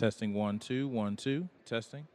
Testing 1 2 1 2. Testing.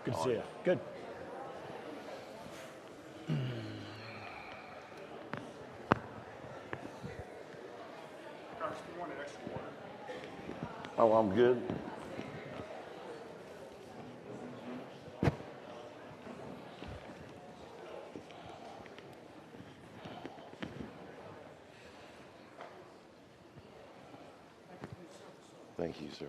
Good to see you. Good. Oh, I'm good. Thank you, sir.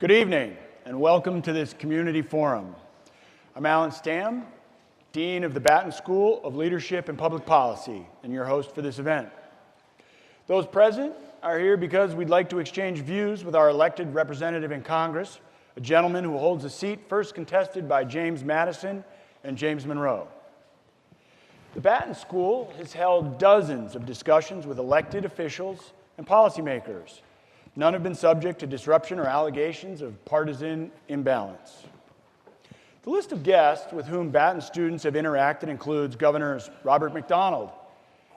Good evening, and welcome to this community forum. I'm Alan Stamm, Dean of the Batten School of Leadership and Public Policy, and your host for this event. Those present are here because we'd like to exchange views with our elected representative in Congress, a gentleman who holds a seat first contested by James Madison and James Monroe. The Batten School has held dozens of discussions with elected officials and policymakers. None have been subject to disruption or allegations of partisan imbalance. The list of guests with whom Batten students have interacted includes Governors Robert McDonald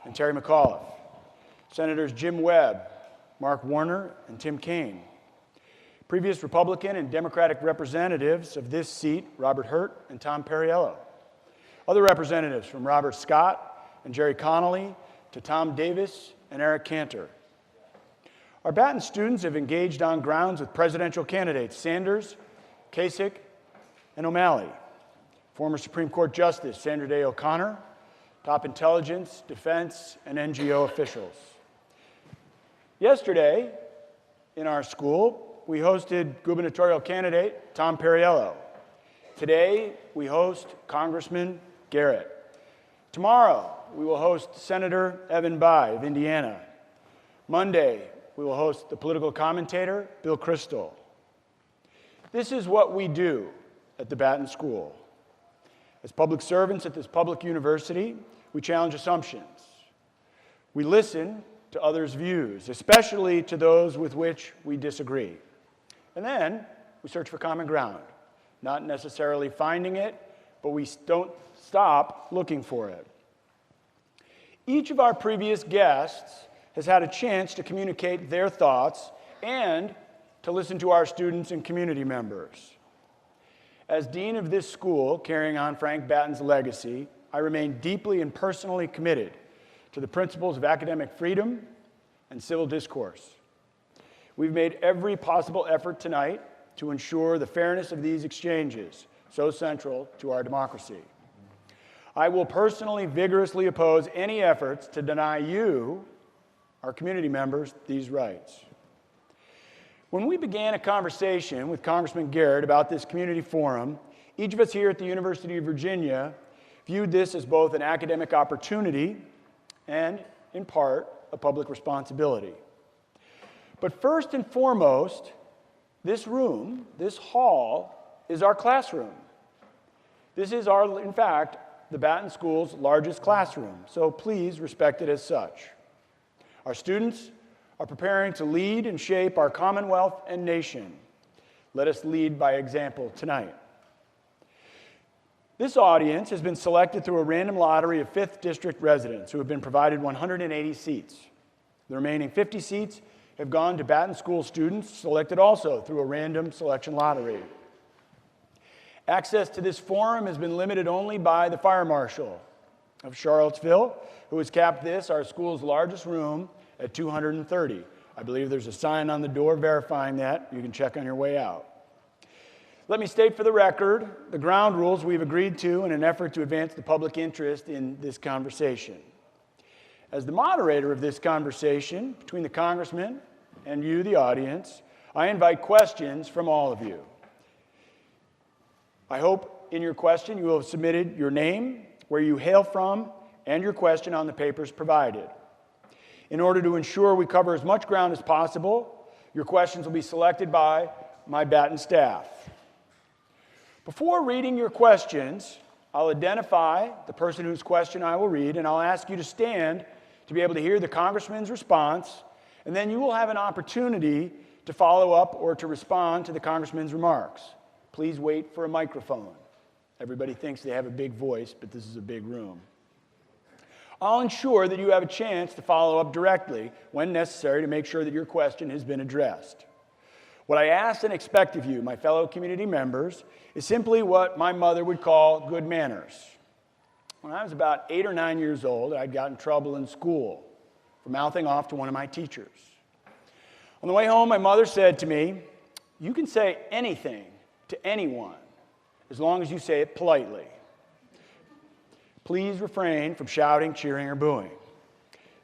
and Terry McAuliffe, Senators Jim Webb, Mark Warner, and Tim Kaine, previous Republican and Democratic representatives of this seat, Robert Hurt and Tom Perriello, other representatives from Robert Scott and Jerry Connolly to Tom Davis and Eric Cantor. Our Batten students have engaged on grounds with presidential candidates Sanders, Kasich, and O'Malley, former Supreme Court Justice Sandra Day O'Connor, top intelligence, defense, and NGO officials. Yesterday, in our school, we hosted gubernatorial candidate Tom Perriello. Today, we host Congressman Garrett. Tomorrow, we will host Senator Evan Bayh of Indiana. Monday, we will host the political commentator, Bill Kristol. This is what we do at the Batten School. As public servants at this public university, we challenge assumptions. We listen to others' views, especially to those with which we disagree. And then we search for common ground, not necessarily finding it, but we don't stop looking for it. Each of our previous guests has had a chance to communicate their thoughts and to listen to our students and community members. As dean of this school, carrying on Frank Batten's legacy, I remain deeply and personally committed to the principles of academic freedom and civil discourse. We've made every possible effort tonight to ensure the fairness of these exchanges, so central to our democracy. I will personally vigorously oppose any efforts to deny you, our community members, these rights. When we began a conversation with Congressman Garrett about this community forum, each of us here at the University of Virginia viewed this as both an academic opportunity and, in part, a public responsibility. But first and foremost, this room, this hall, is our classroom. This is in fact, the Batten School's largest classroom, so please respect it as such. Our students are preparing to lead and shape our Commonwealth and nation. Let us lead by example tonight. This audience has been selected through a random lottery of 5th District residents who have been provided 180 seats. The remaining 50 seats have gone to Batten School students selected also through a random selection lottery. Access to this forum has been limited only by the fire marshal of Charlottesville, who has capped this, our school's largest room, at 230. I believe there's a sign on the door verifying that. You can check on your way out. Let me state for the record the ground rules we've agreed to in an effort to advance the public interest in this conversation. As the moderator of this conversation between the congressman and you, the audience, I invite questions from all of you. I hope in your question you will have submitted your name, where you hail from, and your question on the papers provided. In order to ensure we cover as much ground as possible, your questions will be selected by my Batten staff. Before reading your questions, I'll identify the person whose question I will read, and I'll ask you to stand to be able to hear the congressman's response, and then you will have an opportunity to follow up or to respond to the congressman's remarks. Please wait for a microphone. Everybody thinks they have a big voice, but this is a big room. I'll ensure that you have a chance to follow up directly when necessary to make sure that your question has been addressed. What I ask and expect of you, my fellow community members, is simply what my mother would call good manners. When I was about 8 or 9 years old, I'd got in trouble in school for mouthing off to one of my teachers. On the way home, my mother said to me, "You can say anything to anyone as long as you say it politely. Please refrain from shouting, cheering, or booing.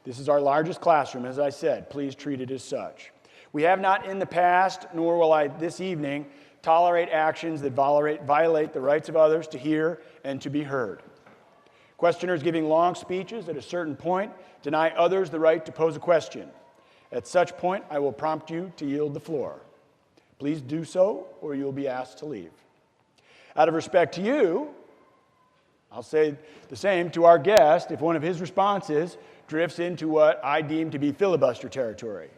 This is our largest classroom, as I said. Please treat it as such. We have not in the past, nor will I this evening, tolerate actions that violate the rights of others to hear and to be heard. Questioners giving long speeches at a certain point deny others the right to pose a question. At such point, I will prompt you to yield the floor. Please do so, or you will be asked to leave. Out of respect to you, I'll say the same to our guest if one of his responses drifts into what I deem to be filibuster territory."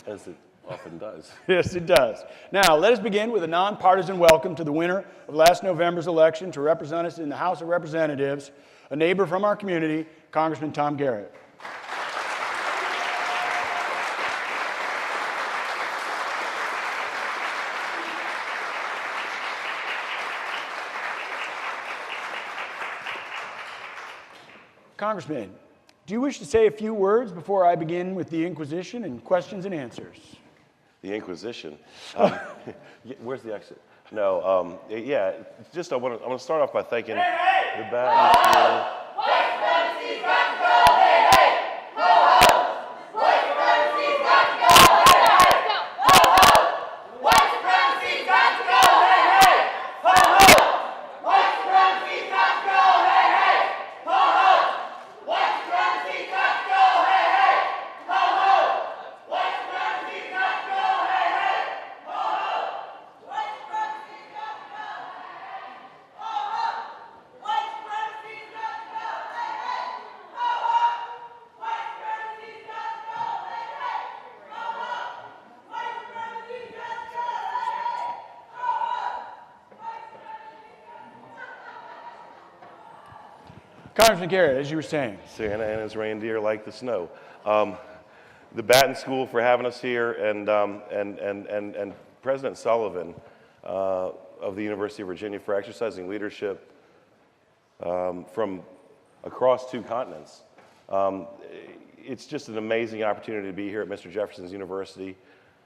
As it often does. Yes, it does. Now, let us begin with a nonpartisan welcome to the winner of last November's election to represent us in the House of Representatives, a neighbor from our community, Congressman Tom Garrett. Congressman, do you wish to say a few words before I begin with the Inquisition and questions and answers? The Inquisition. Where's the exit? No, yeah, just I want to start off by thanking the Batten School. Congressman Garrett, as you were saying. Santa and his reindeer like the snow. The Batten School for having us here, and President Sullivan of the University of Virginia for exercising leadership from across 2 continents. It's just an amazing opportunity to be here at Mr. Jefferson's University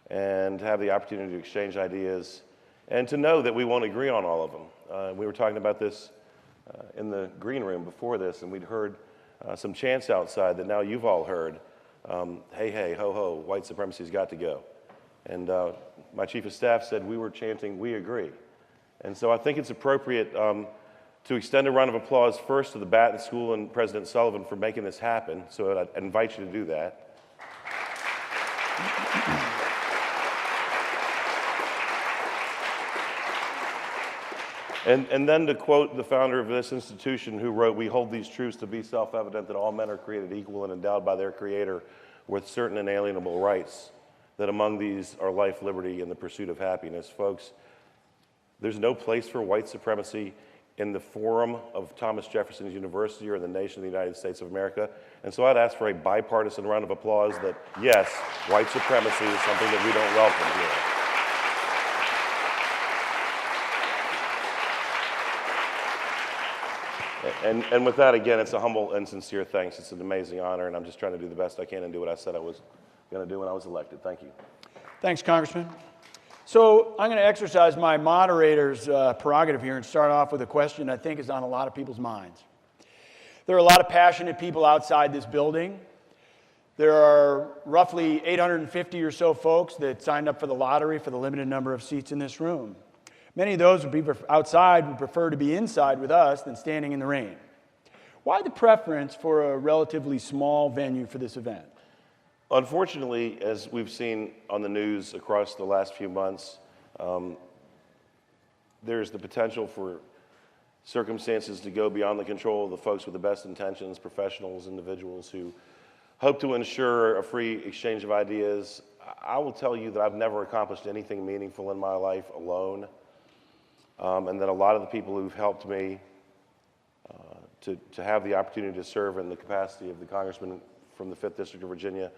and have the opportunity to exchange ideas and to know that we won't agree on all of them. We were talking about this in the green room before this, and we'd heard some chants outside that now you've all heard. Hey, hey, ho, ho, white supremacy's got to go. And my chief of staff said we were chanting, we agree. And so I think it's appropriate to extend a round of applause first to the Batten School and President Sullivan for making this happen. So I invite you to do that. And then to quote the founder of this institution who wrote, "We hold these truths to be self-evident that all men are created equal and endowed by their Creator with certain inalienable rights, that among these are life, liberty, and the pursuit of happiness." Folks, there's no place for white supremacy in the forum of Thomas Jefferson's University or in the nation of the United States of America. And so I'd ask for a bipartisan round of applause that, yes, white supremacy is something that we don't welcome here. And with that, again, it's a humble and sincere thanks. It's an amazing honor, and I'm just trying to do the best I can and do what I said I was going to do when I was elected. Thank you. Thanks, Congressman. So I'm going to exercise my moderator's prerogative here and start off with a question I think is on a lot of people's minds. There are a lot of passionate people outside this building. There are roughly 850 or so folks that signed up for the lottery for the limited number of seats in this room. Many of those would be outside would prefer to be inside with us than standing in the rain. Why the preference for a relatively small venue for this event? Unfortunately, as we've seen on the news across the last few months, there's the potential for circumstances to go beyond the control of the folks with the best intentions, professionals, individuals who hope to ensure a free exchange of ideas. I will tell you that I've never accomplished anything meaningful in my life alone. and that a lot of the people who've helped me to have the opportunity to serve in the capacity of the congressman from the 5th District of Virginia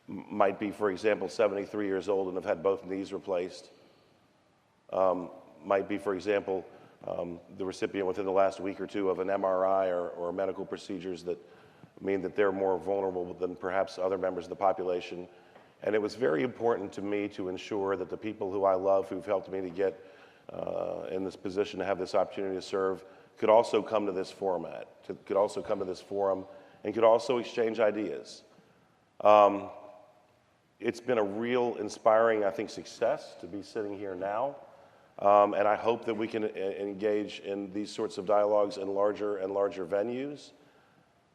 might be, for example, 73 years old and have had both knees replaced. Might be, for example, the recipient within the last week or two of an MRI or medical procedures that mean that they're more vulnerable than perhaps other members of the population. And it was very important to me to ensure that the people who I love, who've helped me to get in this position to have this opportunity to serve, could also come to this format, could also come to this forum, and could also exchange ideas. It's been a real inspiring, I think, success to be sitting here now. And I hope that we can engage in these sorts of dialogues in larger and larger venues.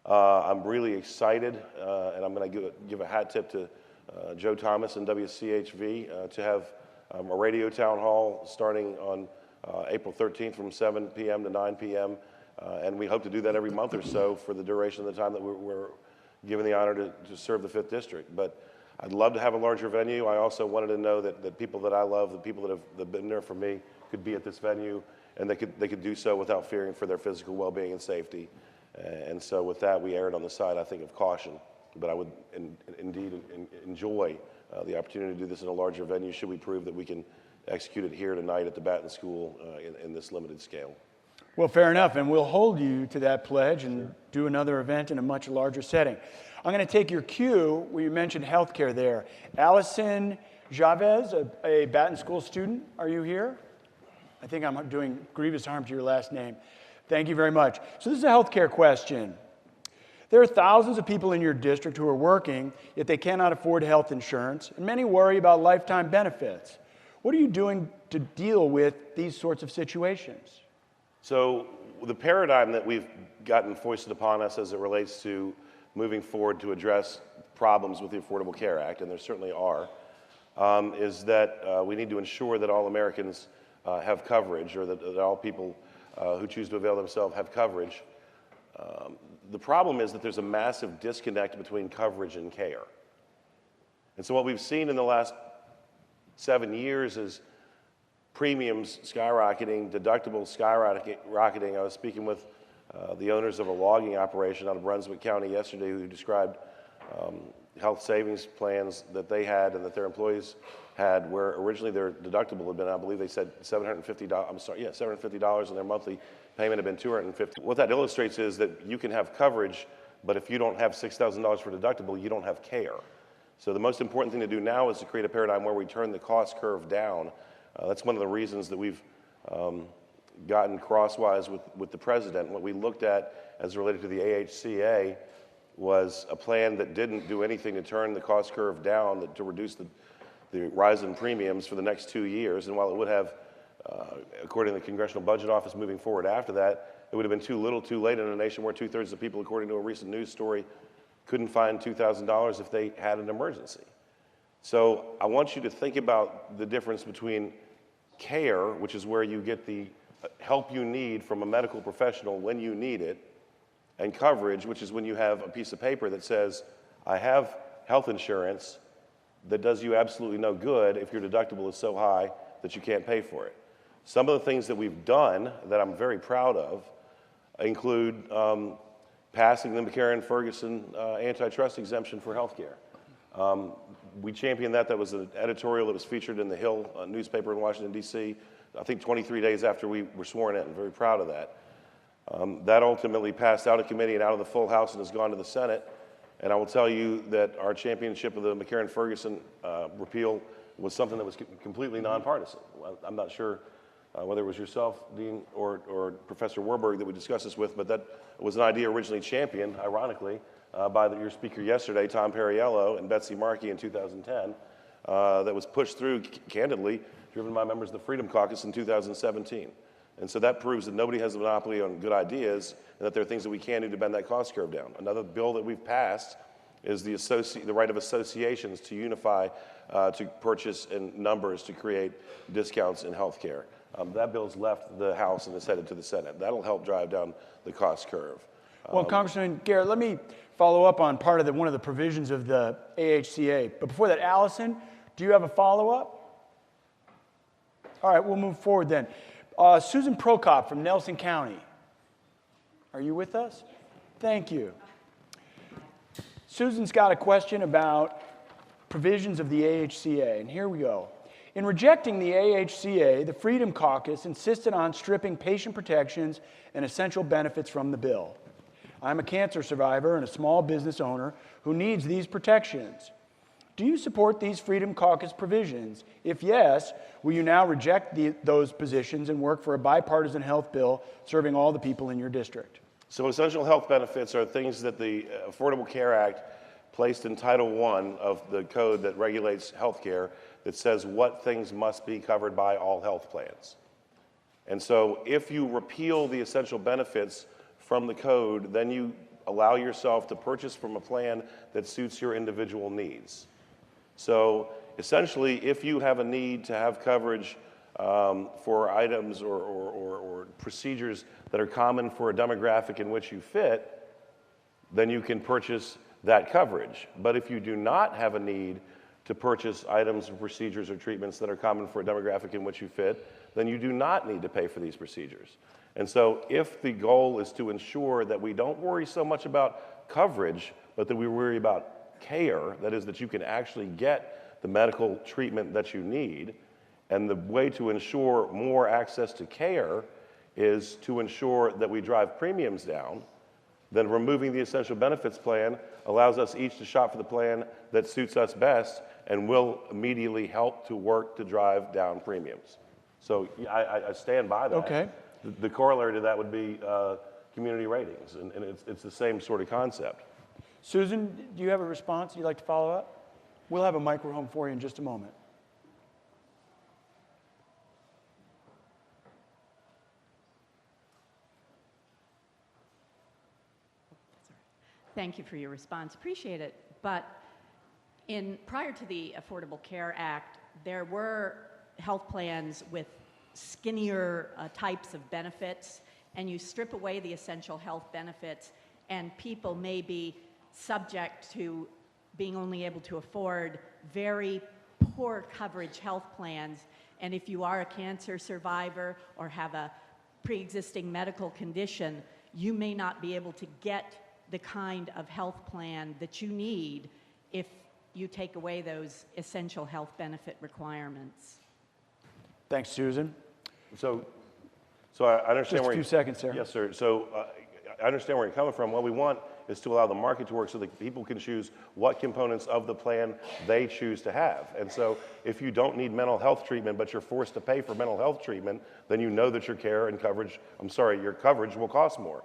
I'm really excited, and I'm going to give a hat tip to Joe Thomas and WCHV to have a radio town hall starting on April 13th from 7 p.m. to 9 p.m. And we hope to do that every month or so for the duration of the time that we're given the honor to serve the 5th District. But I'd love to have a larger venue. I also wanted to know that people that I love, the people that have been there for me, could be at this venue, and they could do so without fearing for their physical well-being and safety. And so with that, we erred on the side, I think, of caution. But I would indeed enjoy the opportunity to do this in a larger venue should we prove that we can execute it here tonight at the Batten School in this limited scale. Well, fair enough, and we'll hold you to that pledge and do another event in a much larger setting. I'm going to take your cue where you mentioned healthcare there. Allison Chavez, a Batten School student, are you here? I think I'm doing grievous harm to your last name. Thank you very much. So this is a healthcare question. There are thousands of people in your district who are working, yet they cannot afford health insurance, and many worry about lifetime benefits. What are you doing to deal with these sorts of situations? So the paradigm that we've gotten foisted upon us as it relates to moving forward to address problems with the Affordable Care Act, and there certainly are, is that we need to ensure that all Americans have coverage, or that all people who choose to avail themselves have coverage. The problem is that there's a massive disconnect between coverage and care. And so what we've seen in the last 7 years is premiums skyrocketing, deductibles skyrocketing. I was speaking with the owners of a logging operation out of Brunswick County yesterday who described health savings plans that they had and that their employees had, where originally their deductible had been, I believe they said $750, and their monthly payment had been $250. What that illustrates is that you can have coverage, but if you don't have $6,000 for deductible, you don't have care. So the most important thing to do now is to create a paradigm where we turn the cost curve down. That's one of the reasons that we've gotten crosswise with the president. What we looked at as related to the AHCA was a plan that didn't do anything to turn the cost curve down, to reduce the rise in premiums for the next 2 years. And while it would have, according to the Congressional Budget Office moving forward after that, it would have been too little too late in a nation where 2/3 of the people, according to a recent news story, couldn't find $2,000 if they had an emergency. So I want you to think about the difference between care, which is where you get the help you need from a medical professional when you need it, and coverage, which is when you have a piece of paper that says, I have health insurance that does you absolutely no good if your deductible is so high that you can't pay for it. Some of the things that we've done that I'm very proud of include passing the McCarran-Ferguson antitrust exemption for healthcare. We championed that. That was an editorial that was featured in the Hill newspaper in Washington, D.C., I think 23 days after we were sworn in. I'm very proud of that. That ultimately passed out of committee and out of the full House and has gone to the Senate. And I will tell you that our championship of the McCarran-Ferguson repeal was something that was completely nonpartisan. I'm not sure whether it was yourself, Dean, or Professor Warburg that we discussed this with, but that was an idea originally championed, ironically, by your speaker yesterday, Tom Perriello, and Betsy Markey in 2010, that was pushed through, candidly, driven by members of the Freedom Caucus in 2017. And so that proves that nobody has a monopoly on good ideas, and that there are things that we can do to bend that cost curve down. Another bill that we've passed is the right of associations to unify, to purchase in numbers to create discounts in health care. That bill's left the House and is headed to the Senate. That'll help drive down the cost curve. Well, Congressman Garrett, let me follow up on part of one of the provisions of the AHCA. But before that, Allison, do you have a follow-up? All right, we'll move forward then. Susan Prokop from Nelson County. Are you with us? Thank you. Susan's got a question about provisions of the AHCA, and here we go. In rejecting the AHCA, the Freedom Caucus insisted on stripping patient protections and essential benefits from the bill. I'm a cancer survivor and a small business owner who needs these protections. Do you support these Freedom Caucus provisions? If yes, will you now reject those positions and work for a bipartisan health bill serving all the people in your district? So essential health benefits are things that the Affordable Care Act placed in Title I of the code that regulates health care that says what things must be covered by all health plans. And so if you repeal the essential benefits from the code, then you allow yourself to purchase from a plan that suits your individual needs. So essentially, if you have a need to have coverage for items or procedures that are common for a demographic in which you fit, then you can purchase that coverage. But if you do not have a need to purchase items or procedures or treatments that are common for a demographic in which you fit, then you do not need to pay for these procedures. And so if the goal is to ensure that we don't worry so much about coverage, but that we worry about care, that is, that you can actually get the medical treatment that you need, and the way to ensure more access to care is to ensure that we drive premiums down, then removing the essential benefits plan allows us each to shop for the plan that suits us best and will immediately help to work to drive down premiums. So I stand by that. Okay. The corollary to that would be community ratings, and it's the same sort of concept. Susan, do you have a response you'd like to follow up? We'll have a microphone for you in just a moment. Thank you for your response. Appreciate it. But prior to the Affordable Care Act, there were health plans with skinnier types of benefits, and you strip away the essential health benefits, and people may be subject to being only able to afford very poor coverage health plans. And if you are a cancer survivor or have a pre-existing medical condition, you may not be able to get the kind of health plan that you need if you take away those essential health benefit requirements. Thanks, Susan. So I understand Just a few seconds, sir. Yes, sir. So I understand where you're coming from. What we want is to allow the market to work so that people can choose what components of the plan they choose to have. And so if you don't need mental health treatment, but you're forced to pay for mental health treatment, then you know that your care and coverage, your coverage will cost more.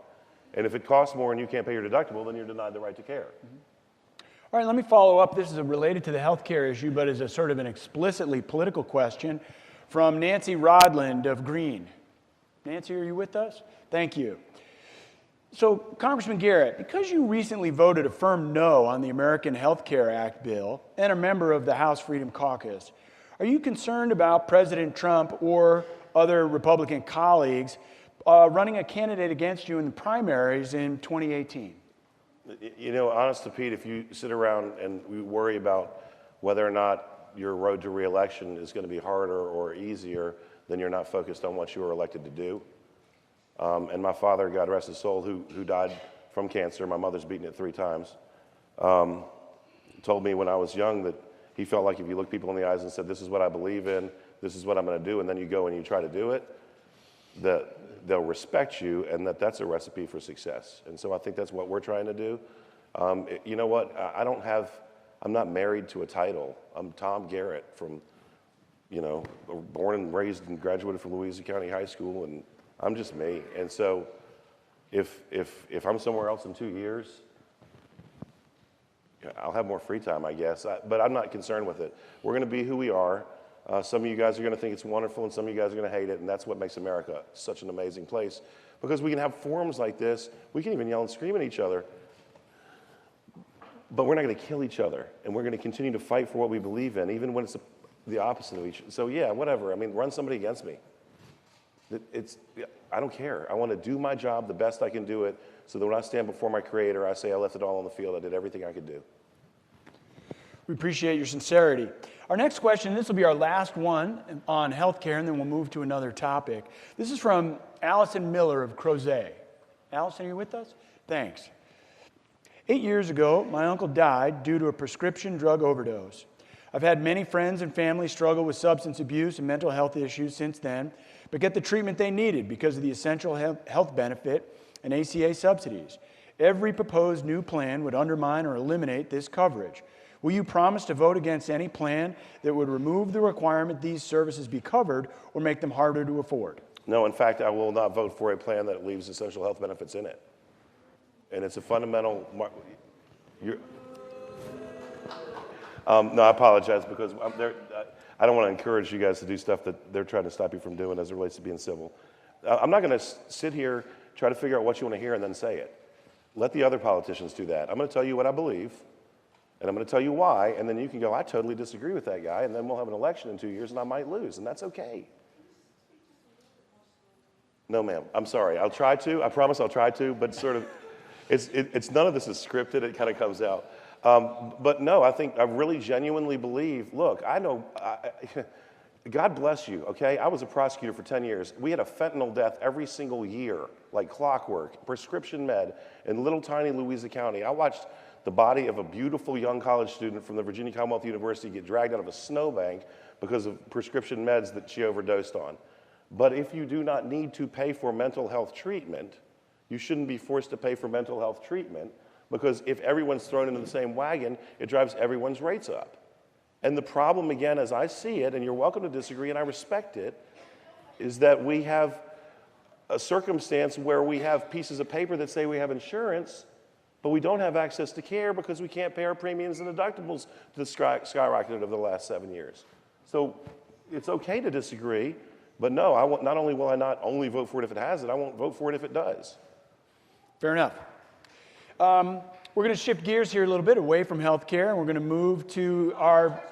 And if it costs more and you can't pay your deductible, then you're denied the right to care. All right, let me follow up. This is related to the health care issue, but is a sort of an explicitly political question from Nancy Rodland of Green. Nancy, are you with us? Thank you. So, Congressman Garrett, because you recently voted a firm no on the American Health Care Act bill and a member of the House Freedom Caucus, are you concerned about President Trump or other Republican colleagues running a candidate against you in the primaries in 2018? You know, honest to Pete, if you sit around and we worry about whether or not your road to re-election is going to be harder or easier, then you're not focused on what you were elected to do. And my father, God rest his soul, who died from cancer, my mother's beaten it 3 times, told me when I was young that he felt like if you look people in the eyes and said, this is what I believe in, this is what I'm going to do, and then you go and you try to do it, that they'll respect you, and that's a recipe for success. And so I think that's what we're trying to do. You know what? I'm not married to a title. I'm Tom Garrett from, born and raised and graduated from Louisa County High School, and I'm just me. And so if I'm somewhere else in 2 years, I'll have more free time, I guess. But I'm not concerned with it. We're going to be who we are. Some of you guys are going to think it's wonderful, and some of you guys are going to hate it, and that's what makes America such an amazing place. Because we can have forums like this. We can even yell and scream at each other. But we're not going to kill each other, and we're going to continue to fight for what we believe in, even when it's the opposite of each other. So yeah, whatever. I mean, run somebody against me. I don't care. I want to do my job the best I can do it, so that when I stand before my Creator, I say I left it all on the field. I did everything I could do. We appreciate your sincerity. Our next question, this will be our last one on healthcare, and then we'll move to another topic. This is from Allison Miller of Crozet. Allison, are you with us? Thanks. 8 years ago, my uncle died due to a prescription drug overdose. I've had many friends and family struggle with substance abuse and mental health issues since then, but get the treatment they needed because of the essential health benefit and ACA subsidies. Every proposed new plan would undermine or eliminate this coverage. Will you promise to vote against any plan that would remove the requirement these services be covered or make them harder to afford? No, in fact, I will not vote for a plan that leaves essential health benefits in it. And it's a fundamental. No, I apologize because I don't want to encourage you guys to do stuff that they're trying to stop you from doing as it relates to being civil. I'm not going to sit here, try to figure out what you want to hear and then say it. Let the other politicians do that. I'm going to tell you what I believe, and I'm going to tell you why, and then you can go, I totally disagree with that guy, and then we'll have an election in 2 years, and I might lose, and that's okay. No, ma'am. I'm sorry. I'll try to. I promise I'll try to, but sort of, it's none of this is scripted. It kind of comes out. But no, I really genuinely believe, look, I know, God bless you, okay? I was a prosecutor for 10 years. We had a fentanyl death every single year, like clockwork, prescription med, in little tiny Louisa County. I watched the body of a beautiful young college student from the Virginia Commonwealth University get dragged out of a snowbank because of prescription meds that she overdosed on. But if you do not need to pay for mental health treatment, you shouldn't be forced to pay for mental health treatment, because if everyone's thrown into the same wagon, it drives everyone's rates up. And the problem, again, as I see it, and you're welcome to disagree, and I respect it, is that we have a circumstance where we have pieces of paper that say we have insurance, but we don't have access to care because we can't pay our premiums and deductibles that skyrocketed over the last 7 years. So it's okay to disagree, but no, not only will I not only vote for it if it has it, I won't vote for it if it does. Fair enough. We're going to shift gears here a little bit away from healthcare, and we're going to move to our...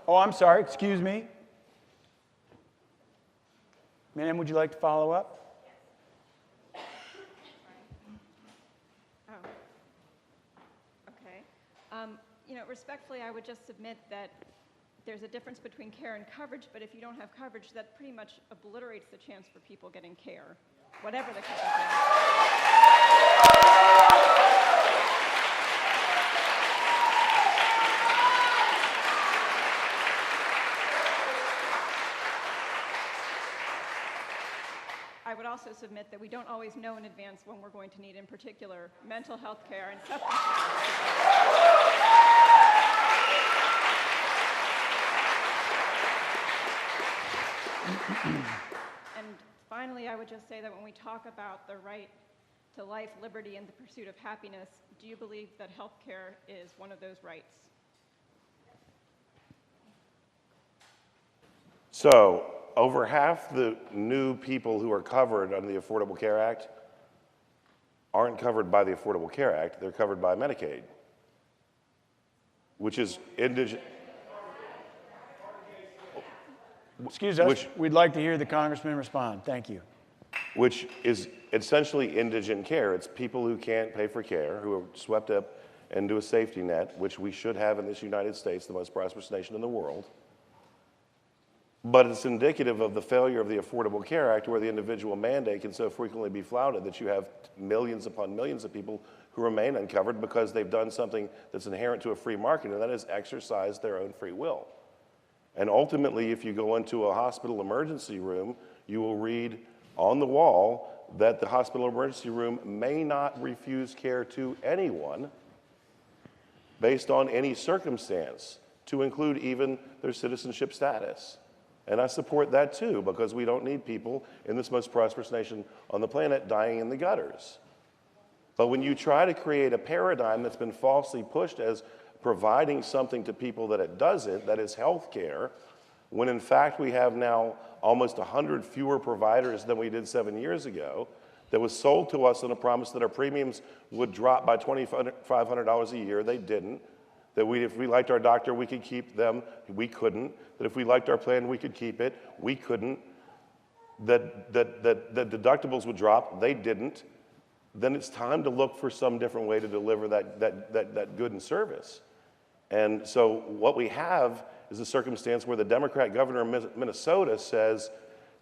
Oh, I'm sorry. Excuse me. Ma'am, would you like to follow up? Oh. Okay. Respectfully, I would just submit that there's a difference between care and coverage, but if you don't have coverage, that pretty much obliterates the chance for people getting care, whatever the coverage is. I would also submit that we don't always know in advance when we're going to need, in particular, mental health care and substance abuse. And finally, I would just say that when we talk about the right to life, liberty, and the pursuit of happiness, do you believe that health care is one of those rights? So, over half the new people who are covered under the Affordable Care Act aren't covered by the Affordable Care Act, they're covered by Medicaid, which is indigent. Excuse us, we'd like to hear the Congressman respond. Thank you. Which is essentially indigent care. It's people who can't pay for care, who are swept up into a safety net, which we should have in this United States, the most prosperous nation in the world. But it's indicative of the failure of the Affordable Care Act, where the individual mandate can so frequently be flouted that you have millions upon millions of people who remain uncovered because they've done something that's inherent to a free market, and that is exercise their own free will. And ultimately, if you go into a hospital emergency room, you will read on the wall that the hospital emergency room may not refuse care to anyone based on any circumstance, to include even their citizenship status. And I support that too, because we don't need people in this most prosperous nation on the planet dying in the gutters. But when you try to create a paradigm that's been falsely pushed as providing something to people that it doesn't, that is health care, when in fact we have now almost 100 fewer providers than we did 7 years ago, that was sold to us on a promise that our premiums would drop by $2,500 a year. They didn't. That if we liked our doctor, we could keep them. We couldn't. That if we liked our plan, we could keep it. We couldn't. That deductibles would drop. They didn't. Then it's time to look for some different way to deliver that good and service. And so what we have is a circumstance where the Democrat governor of Minnesota says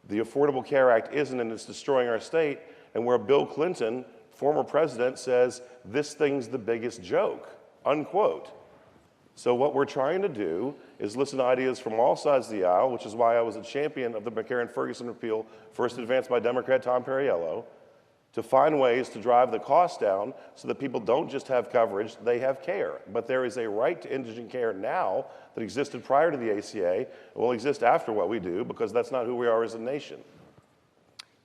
the Affordable Care Act isn't and it's destroying our state, and where Bill Clinton, former president, says this thing's the biggest joke, unquote. So what we're trying to do is listen to ideas from all sides of the aisle, which is why I was a champion of the McCarran-Ferguson repeal, first advanced by Democrat Tom Perriello, to find ways to drive the cost down so that people don't just have coverage, they have care. But there is a right to indigent care now that existed prior to the ACA and will exist after what we do, because that's not who we are as a nation.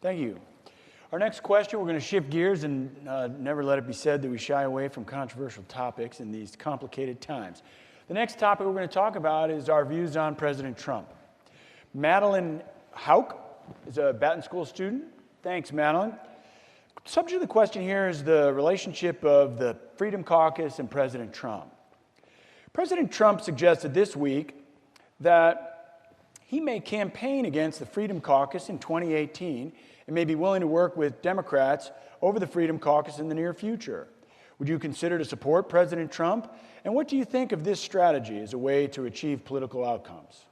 Thank you. Our next question, we're going to shift gears and never let it be said that we shy away from controversial topics in these complicated times. The next topic we're going to talk about is our views on President Trump. Madeline Hauk is a Batten School student. Thanks, Madeline. The subject of the question here is the relationship of the Freedom Caucus and President Trump. President Trump suggested this week that he may campaign against the Freedom Caucus in 2018 and may be willing to work with Democrats over the Freedom Caucus in the near future. Would you consider to support President Trump? And what do you think of this strategy as a way to achieve political outcomes?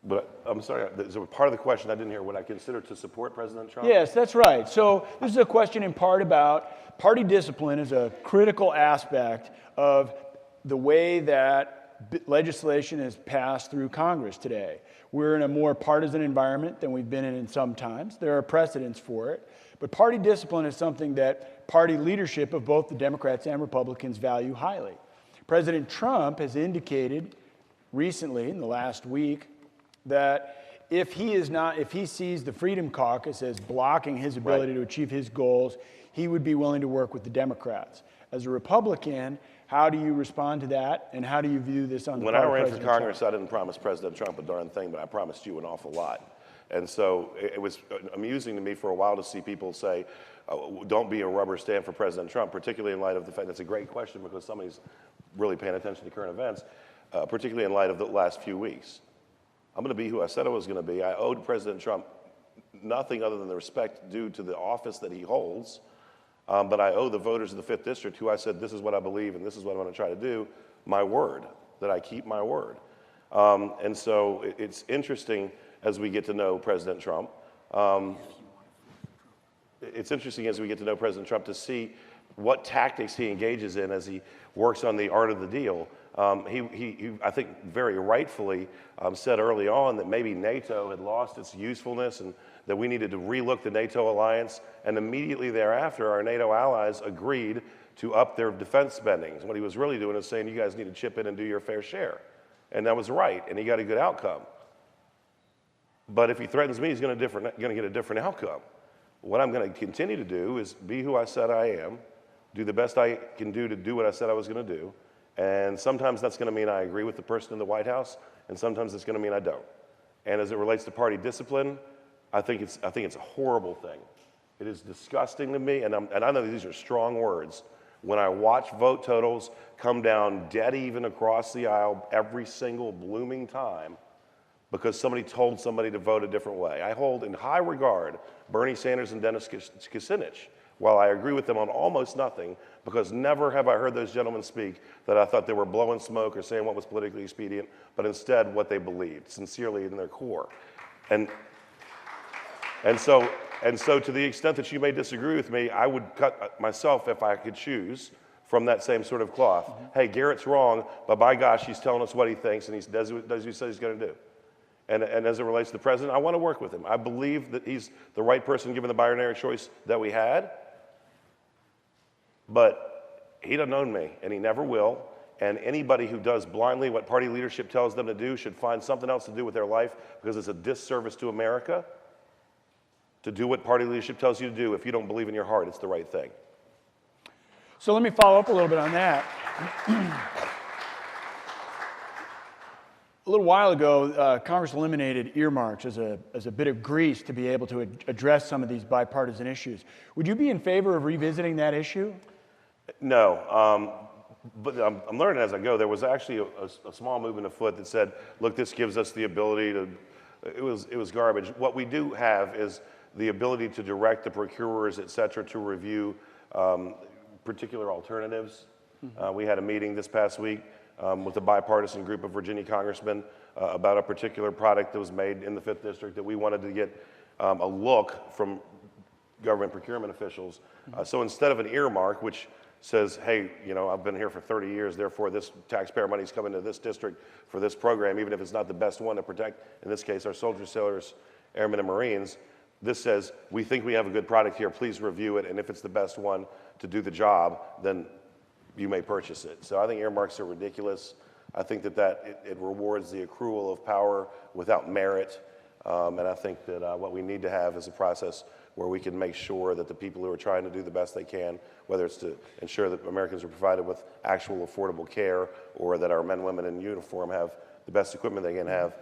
But I'm sorry, there's a part of the question I didn't hear. Would I consider to support President Trump? Yes, that's right. So this is a question in part about party discipline is a critical aspect of the way that legislation is passed through Congress today. We're in a more partisan environment than we've been in some times. There are precedents for it. But party discipline is something that party leadership of both the Democrats and Republicans value highly. President Trump has indicated recently, in the last week, that if he sees the Freedom Caucus as blocking his ability to achieve his goals, he would be willing to work with the Democrats. As a Republican, how do you respond to that, and how do you view this on the part of When I ran President for Congress, Trump? I didn't promise President Trump a darn thing, but I promised you an awful lot. And so it was amusing to me for a while to see people say, oh, don't be a rubber stamp for President Trump, particularly in light of the fact that's a great question because somebody's really paying attention to current events, particularly in light of the last few weeks. I'm going to be who I said I was going to be. I owed President Trump nothing other than the respect due to the office that he holds. But I owe the voters of the 5th District, who I said, this is what I believe and this is what I'm going to try to do, my word, that I keep my word. And so it's interesting as we get to know President Trump. It's interesting as we get to know President Trump to see what tactics he engages in as he works on the art of the deal. He I think, very rightfully said early on that maybe NATO had lost its usefulness and that we needed to relook the NATO alliance. And immediately thereafter, our NATO allies agreed to up their defense spending. And what he was really doing is saying, you guys need to chip in and do your fair share. And that was right, and he got a good outcome. But if he threatens me, he's going to get a different outcome. What I'm going to continue to do is be who I said I am, do the best I can do to do what I said I was going to do. And sometimes that's going to mean I agree with the person in the White House, and sometimes it's going to mean I don't. And as it relates to party discipline, I think it's a horrible thing. It is disgusting to me, and I know these are strong words. When I watch vote totals come down dead even across the aisle every single blooming time because somebody told somebody to vote a different way. I hold in high regard Bernie Sanders and Dennis Kucinich, while I agree with them on almost nothing, because never have I heard those gentlemen speak that I thought they were blowing smoke or saying what was politically expedient, but instead what they believed, sincerely in their core. And so to the extent that you may disagree with me, I would cut myself, if I could choose, from that same sort of cloth. Mm-hmm. Hey, Garrett's wrong, but by gosh, he's telling us what he thinks, and he does what he says he's going to do. And as it relates to the president, I want to work with him. I believe that he's the right person given the binary choice that we had, but he doesn't own me, and he never will. And anybody who does blindly what party leadership tells them to do should find something else to do with their life, because it's a disservice to America to do what party leadership tells you to do if you don't believe in your heart it's the right thing. So let me follow up a little bit on that. A little while ago, Congress eliminated earmarks as a bit of grease to be able to address some of these bipartisan issues. Would you be in favor of revisiting that issue? No, but I'm learning as I go. There was actually a small movement afoot that said, look, this gives us the ability to, it was garbage. What we do have is the ability to direct the procurers, et cetera, to review particular alternatives. Mm-hmm. We had a meeting this past week with a bipartisan group of Virginia congressmen about a particular product that was made in the 5th District that we wanted to get a look from government procurement officials. So instead of an earmark, which says, hey, you know, I've been here for 30 years, therefore this taxpayer money is coming to this district for this program, even if it's not the best one to protect, in this case, our soldiers, sailors, airmen, and Marines. This says, we think we have a good product here, please review it, and if it's the best one to do the job, then you may purchase it. So I think earmarks are ridiculous. I think that it rewards the accrual of power without merit, and I think that what we need to have is a process where we can make sure that the people who are trying to do the best they can, whether it's to ensure that Americans are provided with actual affordable care or that our men and women in uniform have the best equipment they can have,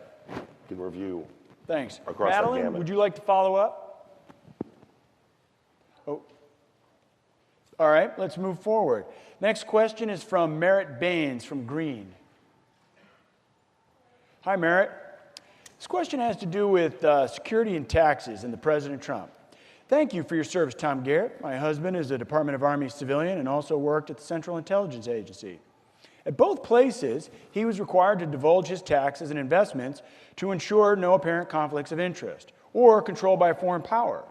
can review. Thanks. Across that Madeline, gamut. would you like to follow up? Oh. All right, let's move forward. Next question is from Merritt Baines from Green. Hi, Merritt. This question has to do with security and taxes and the President Trump. Thank you for your service, Tom Garrett. My husband is a Department of Army civilian and also worked at the Central Intelligence Agency. At both places, he was required to divulge his taxes and investments to ensure no apparent conflicts of interest or control by a foreign power.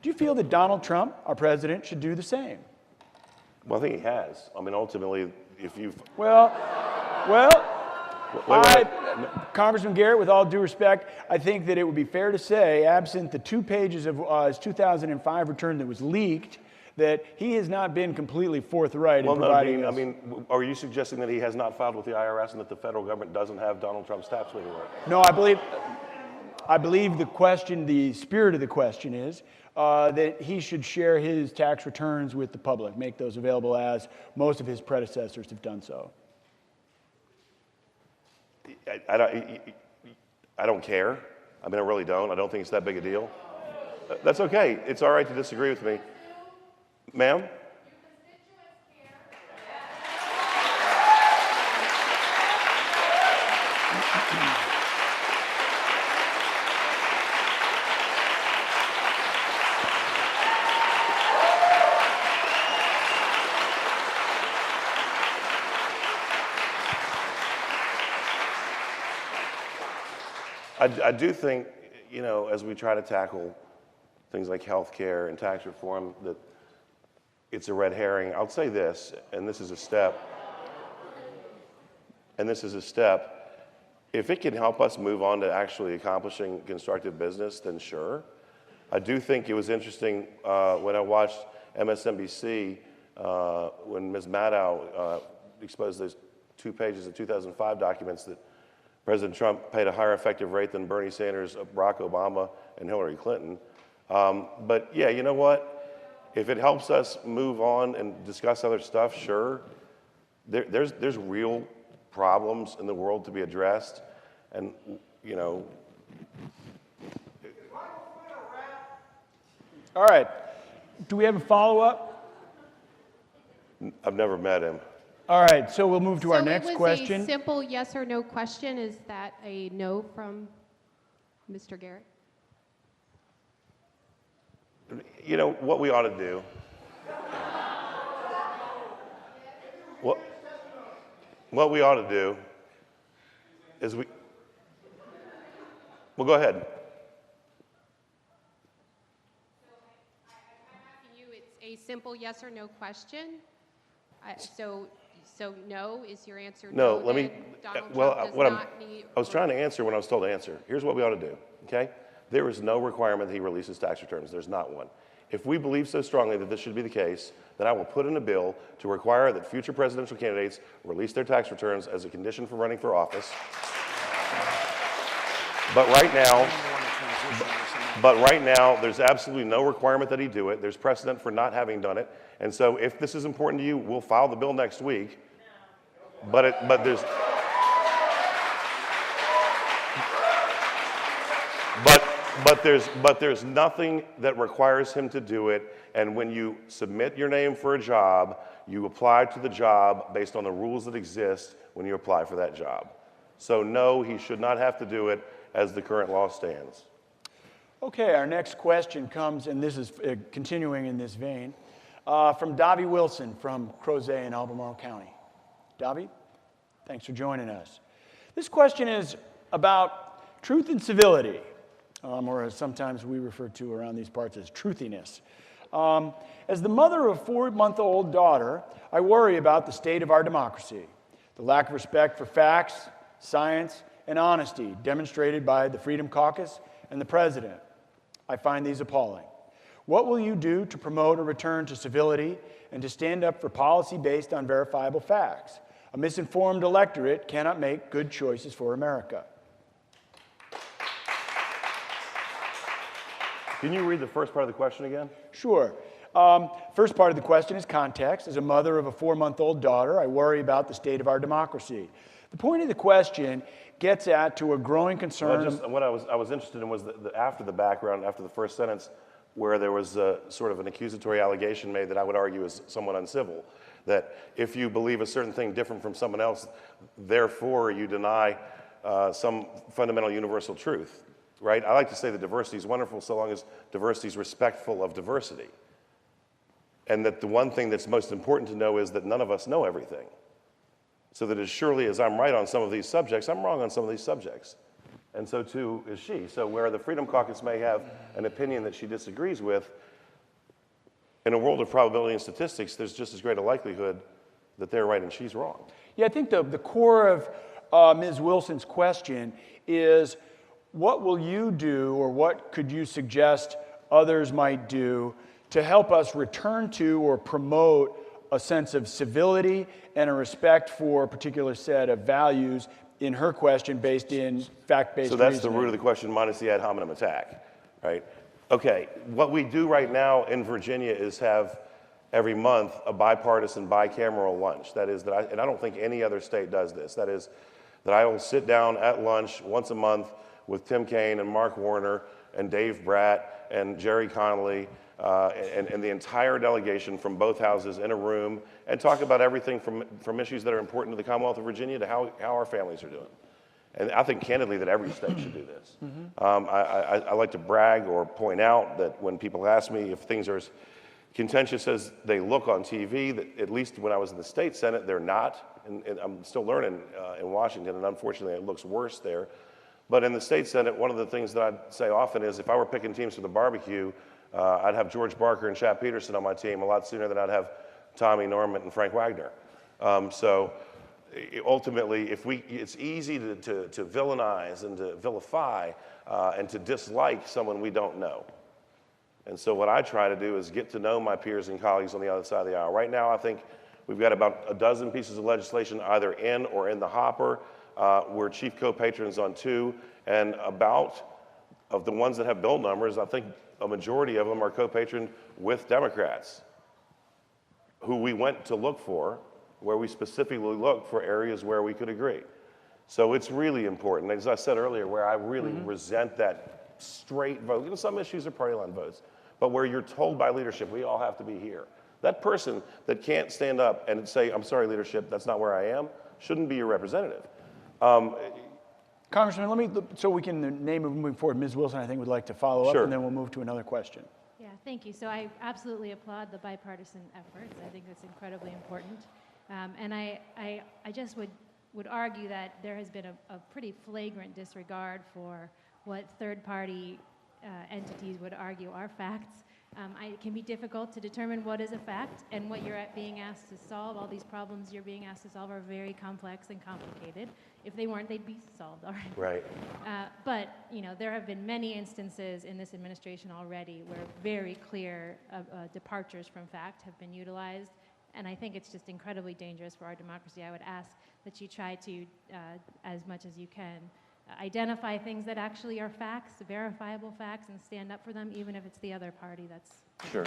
Do you feel that Donald Trump, our president, should do the same? Well, I think he has. I mean, ultimately, if you've... Congressman Garrett, with all due respect, I think that it would be fair to say, absent the 2 pages of his 2005 return that was leaked, that he has not been completely forthright in providing us. I mean, are you suggesting that he has not filed with the IRS and that the federal government doesn't have Donald Trump's tax paperwork? No, I believe the question, the spirit of the question is that he should share his tax returns with the public, make those available as most of his predecessors have done so. I don't care. I mean, I really don't. I don't think it's that big a deal. That's okay. It's all right to disagree with me. Ma'am? I do think, you know, as we try to tackle things like health care and tax reform, that it's a red herring. I'll say this, and this is a step, If it can help us move on to actually accomplishing constructive business, then sure. I do think it was interesting when I watched MSNBC when Ms. Maddow exposed those 2 pages of 2005 documents that President Trump paid a higher effective rate than Bernie Sanders, Barack Obama, and Hillary Clinton. But yeah, you know what? If it helps us move on and discuss other stuff, sure. There's real problems in the world to be addressed, and you know. All right. Do we have a follow-up? I've never met him. All right, so we'll move to our next So it was question. a simple yes or no question. Is that a no from Mr. Garrett? You know, what we ought to do. What we ought to do is well, go ahead. I'm asking you, it's a simple yes or no question. So no is your answer. No, let me. Donald Well, Trump does what not need, I was trying to answer when I was told to answer. Here's what we ought to do. Okay, there is no requirement that he releases tax returns. There's not one. If we believe so strongly that this should be the case, then I will put in a bill to require that future presidential candidates release their tax returns as a condition for running for office. But right now, there's absolutely no requirement that he do it. There's precedent for not having done it. And so if this is important to you, we'll file the bill next week. But there's nothing that requires him to do it. And when you submit your name for a job, you apply to the job based on the rules that exist when you apply for that job. So no, he should not have to do it as the current law stands. Okay, our next question comes, and this is continuing in this vein, from Davi Wilson from Crozet in Albemarle County. Davi? Thanks for joining us. This question is about truth and civility, or as sometimes we refer to around these parts as truthiness. As the mother of a 4-month-old daughter, I worry about the state of our democracy, the lack of respect for facts, science, and honesty demonstrated by the Freedom Caucus and the president. I find these appalling. What will you do to promote a return to civility and to stand up for policy based on verifiable facts? A misinformed electorate cannot make good choices for America. Can you read the first part of the question again? Sure. First part of the question is context. As a mother of a 4-month-old daughter, I worry about the state of our democracy. The point of the question gets at to a growing concern. What I was interested in was after the background, after the first sentence, where there was sort of an accusatory allegation made that I would argue is somewhat uncivil. That if you believe a certain thing different from someone else, therefore you deny some fundamental universal truth. Right? I like to say that diversity is wonderful so long as diversity is respectful of diversity. And that the one thing that's most important to know is that none of us know everything. So that as surely as I'm right on some of these subjects, I'm wrong on some of these subjects. And so too is she. So where the Freedom Caucus may have an opinion that she disagrees with, in a world of probability and statistics, there's just as great a likelihood that they're right and she's wrong. Yeah, I think the core of Ms. Wilson's question is, what will you do, or what could you suggest others might do to help us return to or promote a sense of civility and a respect for a particular set of values, in her question, based in fact-based So that's reasoning? the root of the question minus the ad hominem attack, right? Okay, what we do right now in Virginia is have every month a bipartisan bicameral lunch. That is, and I don't think any other state does this. That is, that I will sit down at lunch once a month with Tim Kaine and Mark Warner and Dave Bratt and Jerry Connolly and the entire delegation from both houses in a room and talk about everything from issues that are important to the Commonwealth of Virginia to how our families are doing. And I think candidly that every state should do this. I like to brag or point out that when people ask me if things are as contentious as they look on TV, that at least when I was in the state Senate, they're not. And I'm still learning in Washington, and unfortunately it looks worse there. But in the state Senate, one of the things that I'd say often is if I were picking teams for the barbecue, I'd have George Barker and Chap Peterson on my team a lot sooner than I'd have Tommy Norman and Frank Wagner. Ultimately, it's easy to villainize and to vilify and to dislike someone we don't know. And so what I try to do is get to know my peers and colleagues on the other side of the aisle. Right now, I think we've got about a dozen pieces of legislation either in or in the hopper. We're chief co-patrons on 2, and of the ones that have bill numbers, I think a majority of them are co-patroned with Democrats, who we went to look for, where we specifically looked for areas where we could agree. So it's really important. As I said earlier, where I really resent that straight vote. You know, some issues are party line votes, but where you're told by leadership, we all have to be here. That person that can't stand up and say, I'm sorry, leadership, that's not where I am, shouldn't be your representative. Congressman, so we can name it moving forward. Ms. Wilson, I think, would like to follow up, Sure. and then we'll move to another question. Yeah, thank you. So I absolutely applaud the bipartisan efforts. I think that's incredibly important. And I just would argue that there has been a pretty flagrant disregard for what third-party entities would argue are facts. It can be difficult to determine what is a fact and what you're being asked to solve. All these problems you're being asked to solve are very complex and complicated. If they weren't, they'd be solved already. Right. But there have been many instances in this administration already where very clear departures from fact have been utilized. And I think it's just incredibly dangerous for our democracy. I would ask that you try to, as much as you can, identify things that actually are facts, verifiable facts, and stand up for them, even if it's the other party that's... Sure.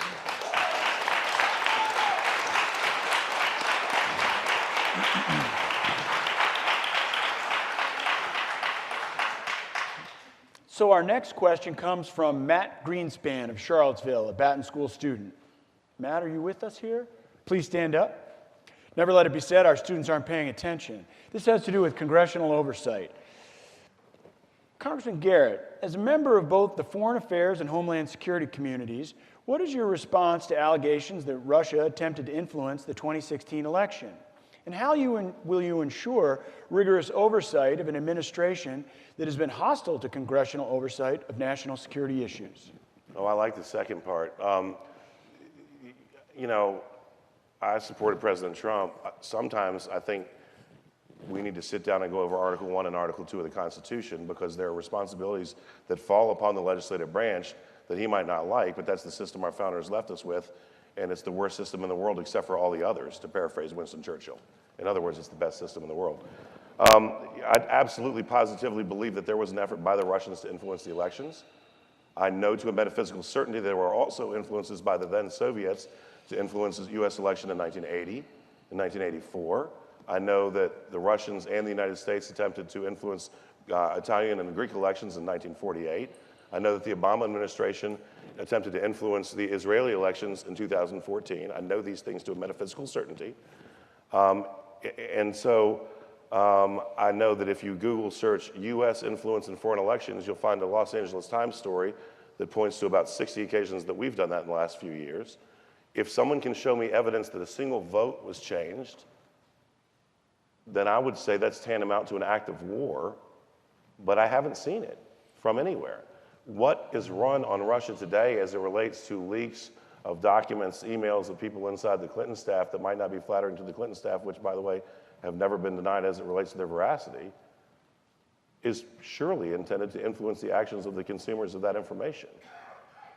So our next question comes from Matt Greenspan of Charlottesville, a Batten School student. Matt, are you with us here? Please stand up. Never let it be said our students aren't paying attention. This has to do with congressional oversight. Congressman Garrett, as a member of both the Foreign Affairs and Homeland Security communities, what is your response to allegations that Russia attempted to influence the 2016 election? And how will you ensure rigorous oversight of an administration that has been hostile to congressional oversight of national security issues? Oh, I like the second part. You know, I supported President Trump. Sometimes I think we need to sit down and go over Article 1 and Article 2 of the Constitution, because there are responsibilities that fall upon the legislative branch that he might not like, but that's the system our founders left us with, and it's the worst system in the world except for all the others, to paraphrase Winston Churchill. In other words, it's the best system in the world. I absolutely positively believe that there was an effort by the Russians to influence the elections. I know to a metaphysical certainty there were also influences by the then Soviets to influence the US election in 1980, in 1984. I know that the Russians and the United States attempted to influence Italian and Greek elections in 1948. I know that the Obama administration attempted to influence the Israeli elections in 2014. I know these things to a metaphysical certainty. And so I know that if you Google search US influence in foreign elections, you'll find a Los Angeles Times story that points to about 60 occasions that we've done that in the last few years. If someone can show me evidence that a single vote was changed, then I would say that's tantamount to an act of war, but I haven't seen it from anywhere. What is run on Russia today as it relates to leaks of documents, emails of people inside the Clinton staff that might not be flattering to the Clinton staff, which, by the way, have never been denied as it relates to their veracity, is surely intended to influence the actions of the consumers of that information.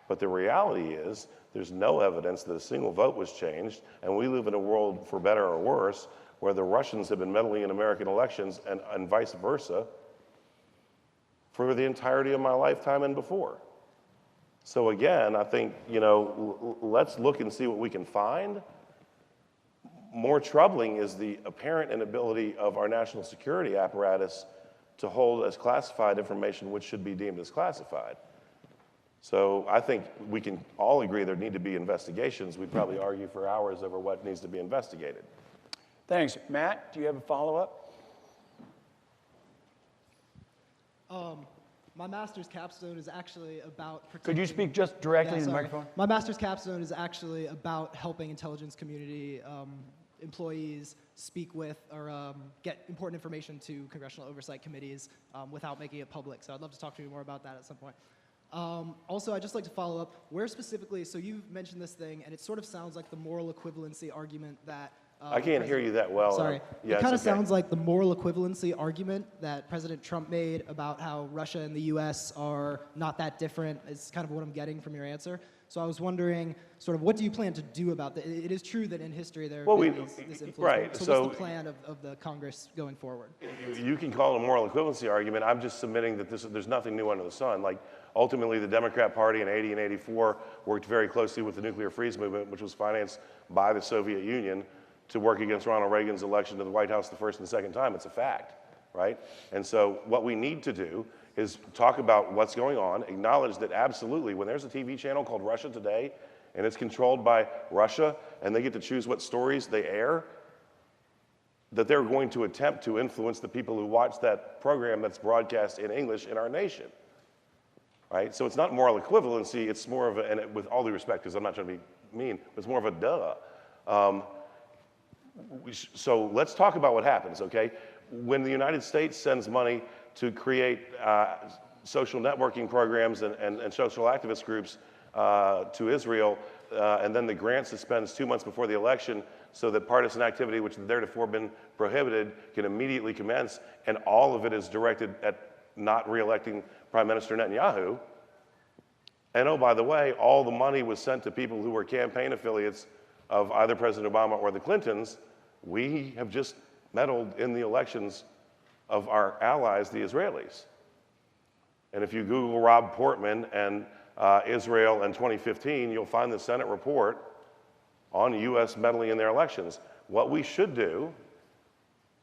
But the reality is there's no evidence that a single vote was changed, and we live in a world, for better or worse, where the Russians have been meddling in American elections and vice versa for the entirety of my lifetime and before. So again, I think, you know, let's look and see what we can find. More troubling is the apparent inability of our national security apparatus to hold as classified information which should be deemed as classified. So I think we can all agree there need to be investigations. We'd probably argue for hours over what needs to be investigated. Thanks. Matt, do you have a follow-up? My master's capstone is actually about protecting... Could you speak just directly to the sorry. microphone? My master's capstone is actually about helping intelligence community employees speak with or get important information to congressional oversight committees without making it public. So I'd love to talk to you more about that at some point. Also, I'd just like to follow up, where specifically, so you've mentioned this thing, and it sort of sounds like the moral equivalency argument that I can't hear you that well. Sorry. Yeah, it kind of okay. sounds like the moral equivalency argument that President Trump made about how Russia and the U.S. are not that different is kind of what I'm getting from your answer. So I was wondering, sort of, what do you plan to do about that? It is true that in history there is this influence. Right. So what's the plan of the Congress going forward? You can call it a moral equivalency argument. I'm just submitting that there's nothing new under the sun. Like, ultimately, the Democrat Party in 80 and 84 worked very closely with the nuclear freeze movement, which was financed by the Soviet Union, to work against Ronald Reagan's election to the White House the first and second time. It's a fact, right? And so what we need to do is talk about what's going on, acknowledge that absolutely, when there's a TV channel called Russia Today, and it's controlled by Russia, and they get to choose what stories they air, that they're going to attempt to influence the people who watch that program that's broadcast in English in our nation, right? So it's not moral equivalency, it's more of a, and with all due respect, because I'm not trying to be mean, but it's more of a duh. So let's talk about what happens, okay? When the United States sends money to create social networking programs and social activist groups to Israel, and then the grant suspends 2 months before the election so that partisan activity, which had theretofore been prohibited, can immediately commence, and all of it is directed at not re-electing Prime Minister Netanyahu. And oh, by the way, all the money was sent to people who were campaign affiliates of either President Obama or the Clintons. We have just meddled in the elections of our allies, the Israelis. And if you Google Rob Portman and Israel in 2015, you'll find the Senate report on U.S. meddling in their elections. What we should do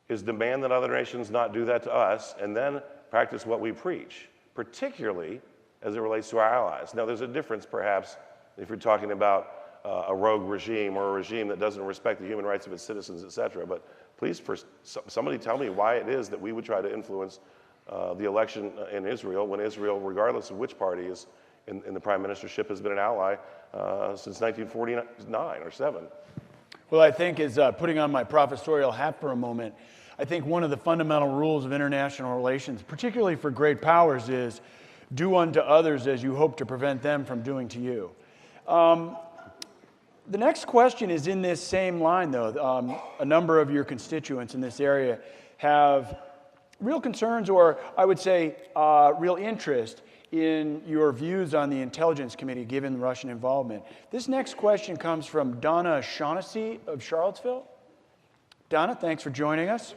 is demand that other nations not do that to us, and then practice what we preach, particularly as it relates to our allies. Now, there's a difference, perhaps, if you're talking about a rogue regime or a regime that doesn't respect the human rights of its citizens, et cetera. But please, somebody tell me why it is that we would try to influence the election in Israel when Israel, regardless of which party is in the prime ministership, has been an ally since 1949 or 7. Well, I think as putting on my professorial hat for a moment, I think one of the fundamental rules of international relations, particularly for great powers, is do unto others as you hope to prevent them from doing to you. The next question is in this same line, though. A number of your constituents in this area have real concerns, or I would say real interest in your views on the Intelligence Committee given Russian involvement. This next question comes from Donna Shaughnessy of Charlottesville. Donna, thanks for joining us.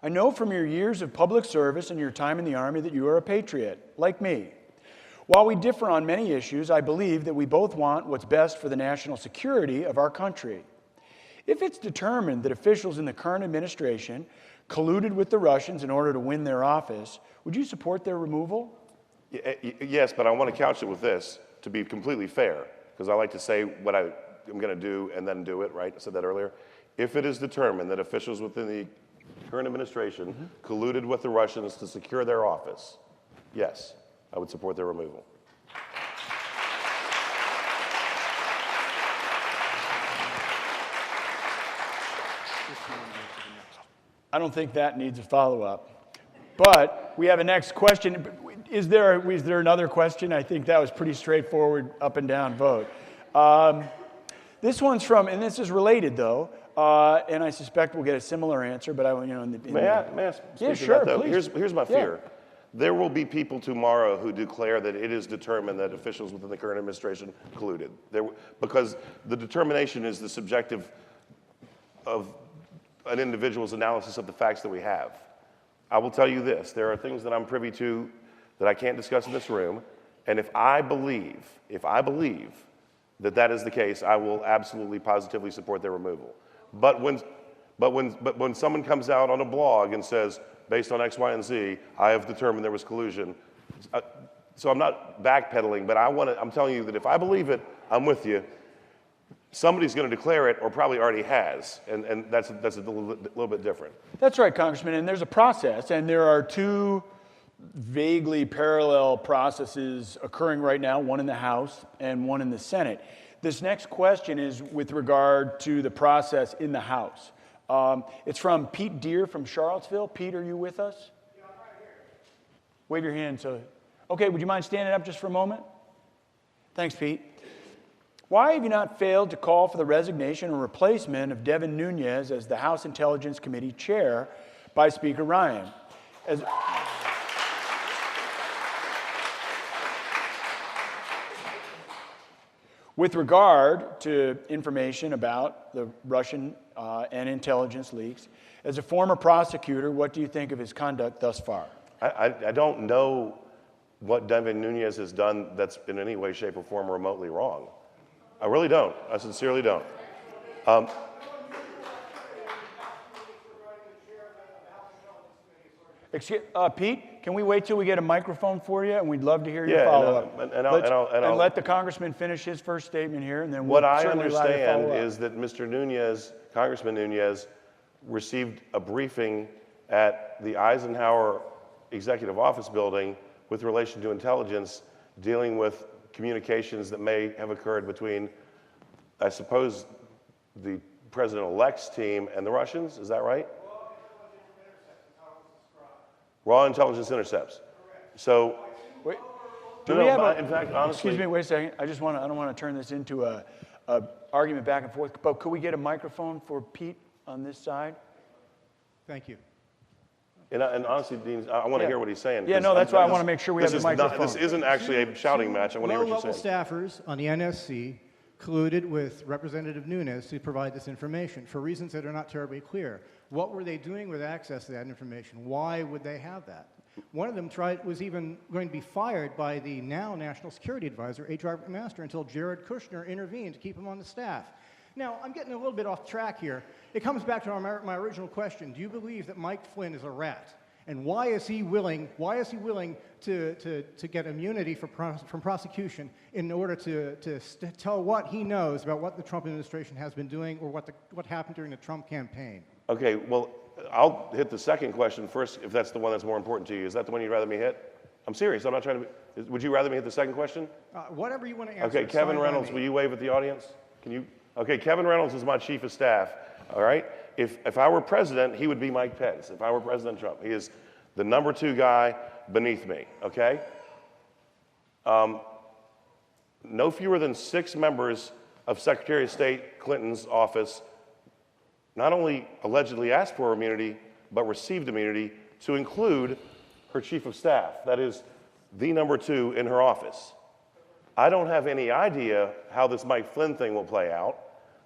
I know from your years of public service and your time in the Army that you are a patriot, like me. While we differ on many issues, I believe that we both want what's best for the national security of our country. If it's determined that officials in the current administration colluded with the Russians in order to win their office, would you support their removal? Yes, but I want to couch it with this, to be completely fair, because I like to say what I'm going to do and then do it, right? I said that earlier. If it is determined that officials within the current administration colluded with the Russians to secure their office, yes, I would support their removal. I don't think that needs a follow-up. But we have a next question. Is there another question? I think that was pretty straightforward, up and down vote. This one's from, and this is related though, and I suspect we'll get a similar answer. But May I speak yeah, to sure, that, though? please. Here's my fear. Yeah. There will be people tomorrow who declare that it is determined that officials within the current administration colluded. Because the determination is the subjective of an individual's analysis of the facts that we have. I will tell you this, there are things that I'm privy to that I can't discuss in this room, and if I believe that that is the case, I will absolutely positively support their removal. But when someone comes out on a blog and says, based on X, Y, and Z, I have determined there was collusion, so I'm not backpedaling, but I'm telling you that if I believe it, I'm with you. Somebody's going to declare it, or probably already has, and that's a little bit different. That's right, Congressman, and there's a process, and there are two vaguely parallel processes occurring right now, one in the House and one in the Senate. This next question is with regard to the process in the House. It's from Pete Deere from Charlottesville. Pete, are you with us? Yeah, I'm right here. Wave your hand. Okay, would you mind standing up just for a moment? Thanks, Pete. Why have you not failed to call for the resignation or replacement of Devin Nunes as the House Intelligence Committee chair by Speaker Ryan? With regard to information about the Russian and intelligence leaks, as a former prosecutor, what do you think of his conduct thus far? I don't know what Devin Nunes has done that's in any way, shape, or form remotely wrong. I really don't. I sincerely don't. Pete, can we wait till we get a microphone for you? And we'd love to hear your follow-up. And let the congressman finish his first statement here, and then we'll what I certainly allow you to understand follow up. is that Mr. Nunes, Congressman Nunes, received a briefing at the Eisenhower Executive Office building with relation to intelligence dealing with communications that may have occurred between, I suppose, the President-elect's team and the Russians. Is that right? Raw intelligence intercepts. So, wait, in fact, honestly, excuse me, wait a second. I don't want to turn this into a argument back and forth. But could we get a microphone for Pete on this side? Thank you. And honestly, Dean, I want to hear what he's saying. Yeah, no, that's why I want to make sure we have the microphone. This isn't actually a shouting match. I want to hear what you're saying. Low-level staffers on the NSC colluded with Representative Nunes to provide this information for reasons that are not terribly clear. What were they doing with access to that information? Why would they have that? One of them was even going to be fired by the now National Security Advisor, H.R. McMaster, until Jared Kushner intervened to keep him on the staff. Now, I'm getting a little bit off track here. It comes back to my original question. Do you believe that Mike Flynn is a rat? And why is he willing to get immunity from prosecution in order to tell what he knows about what the Trump administration has been doing or what happened during the Trump campaign? Okay, well, I'll hit the second question first, if that's the one that's more important to you. Is that the one you'd rather me hit? I'm serious. I'm not trying to. Would you rather me hit the second question? Whatever you want to answer. Okay, Kevin Reynolds, will you wave at the audience? Can you? Okay, Kevin Reynolds is my chief of staff, all right? If I were president, he would be Mike Pence. If I were President Trump, he is the number 2 guy beneath me, okay? No fewer than 6 members of Secretary of State Clinton's office not only allegedly asked for immunity, but received immunity, to include her chief of staff. That is the number 2 in her office. I don't have any idea how this Mike Flynn thing will play out.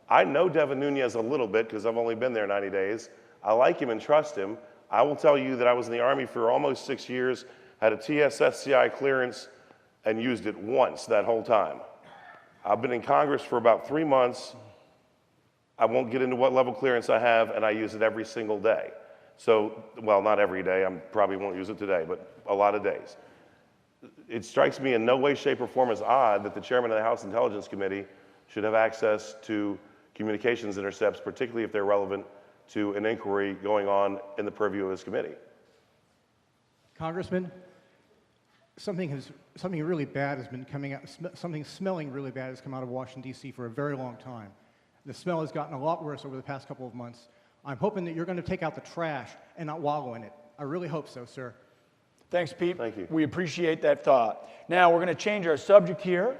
I know Devin Nunes a little bit because I've only been there 90 days. I like him and trust him. I will tell you that I was in the Army for almost 6 years, had a TSSCI clearance, and used it once that whole time. I've been in Congress for about 3 months. I won't get into what level clearance I have, and I use it every single day. So, well, not every day. I probably won't use it today, but a lot of days. It strikes me in no way, shape, or form as odd that the chairman of the House Intelligence Committee should have access to communications intercepts, particularly if they're relevant to an inquiry going on in the purview of his committee. Congressman, something really bad has been coming out, something smelling really bad has come out of Washington, D.C. for a very long time. The smell has gotten a lot worse over the past couple of months. I'm hoping that you're going to take out the trash and not wallow in it. I really hope so, sir. Thanks, Pete. Thank you. We appreciate that thought. Now, we're going to change our subject here.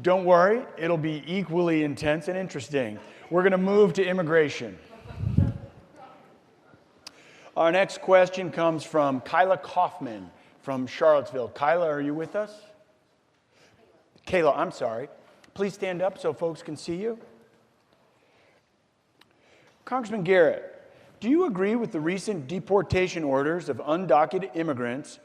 Don't worry, it'll be equally intense and interesting. We're going to move to immigration. Our next question comes from Kyla Kaufman from Charlottesville. Kyla, are you with us? Kayla, I'm sorry. Please stand up so folks can see you. Congressman Garrett, do you agree with the recent deportation orders of undocumented immigrants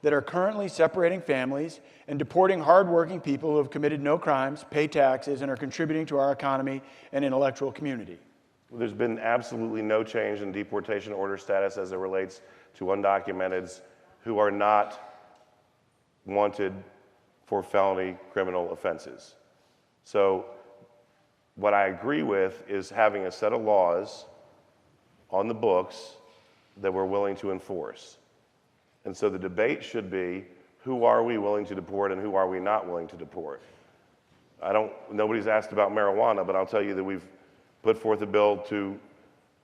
that are currently separating families and deporting hardworking people who have committed no crimes, pay taxes, and are contributing to our economy and intellectual community? There's been absolutely no change in deportation order status as it relates to undocumenteds who are not wanted for felony criminal offenses. So what I agree with is having a set of laws on the books that we're willing to enforce. And so the debate should be, who are we willing to deport and who are we not willing to deport? Nobody's asked about marijuana, but I'll tell you that we've put forth a bill to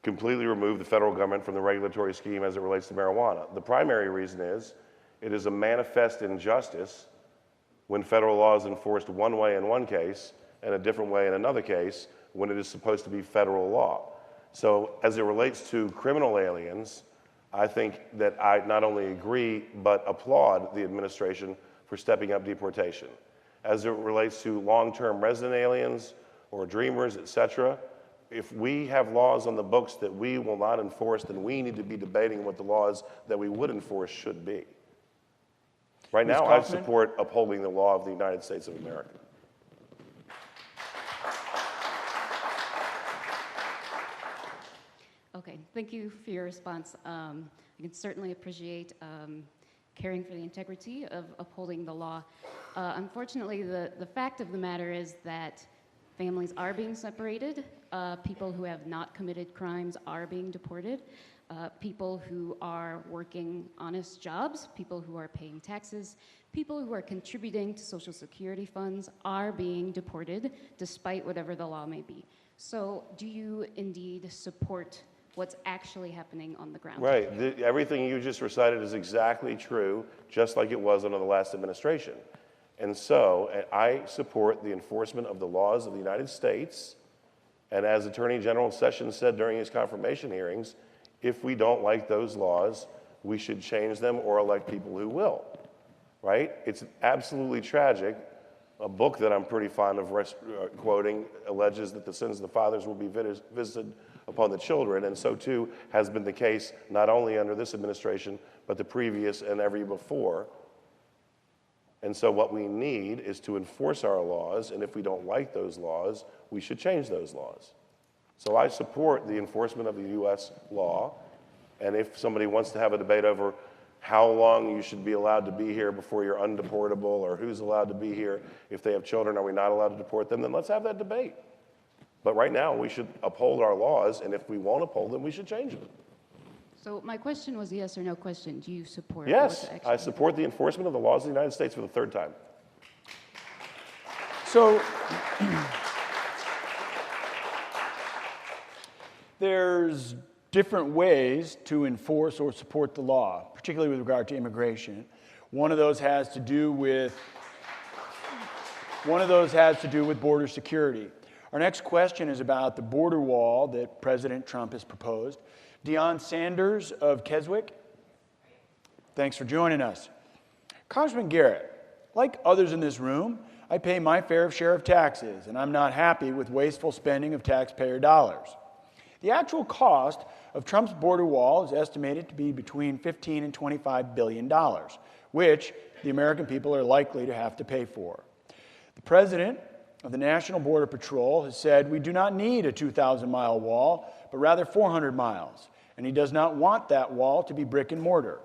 completely remove the federal government from the regulatory scheme as it relates to marijuana. The primary reason is it is a manifest injustice when federal law is enforced one way in one case and a different way in another case when it is supposed to be federal law. So as it relates to criminal aliens, I think that I not only agree but applaud the administration for stepping up deportation. As it relates to long-term resident aliens or dreamers, et cetera, if we have laws on the books that we will not enforce, then we need to be debating what the laws that we would enforce should be. Right now, I support upholding the law of the United States of America. Okay, thank you for your response. I can certainly appreciate caring for the integrity of upholding the law. Unfortunately, the fact of the matter is that families are being separated. People who have not committed crimes are being deported. People who are working honest jobs, people who are paying taxes, people who are contributing to Social Security funds are being deported despite whatever the law may be. So do you indeed support what's actually happening on the ground? Right. Everything you just recited is exactly true, just like it was under the last administration. And so I support the enforcement of the laws of the United States. And as Attorney General Sessions said during his confirmation hearings, if we don't like those laws, we should change them or elect people who will, right? It's absolutely tragic. A book that I'm pretty fond of quoting alleges that the sins of the fathers will be visited upon the children, and so too has been the case not only under this administration, but the previous and every before. And so what we need is to enforce our laws, and if we don't like those laws, we should change those laws. So I support the enforcement of the U.S. law, and if somebody wants to have a debate over how long you should be allowed to be here before you're undeportable, or who's allowed to be here, if they have children, are we not allowed to deport them, then let's have that debate. But right now, we should uphold our laws, and if we won't uphold them, we should change them. So my question was a yes or no question. Do you support? Yes, I support the enforcement of the laws of the United States for the third time. So There's different ways to enforce or support the law, particularly with regard to immigration. One of those has to do with border security. Our next question is about the border wall that President Trump has proposed. Deion Sanders of Keswick, thanks for joining us. Congressman Garrett, like others in this room, I pay my fair share of taxes, and I'm not happy with wasteful spending of taxpayer dollars. The actual cost of Trump's border wall is estimated to be between $15 and $25 billion, which the American people are likely to have to pay for. The president of the National Border Patrol has said we do not need a 2,000-mile wall, but rather 400 miles, and he does not want that wall to be brick and mortar.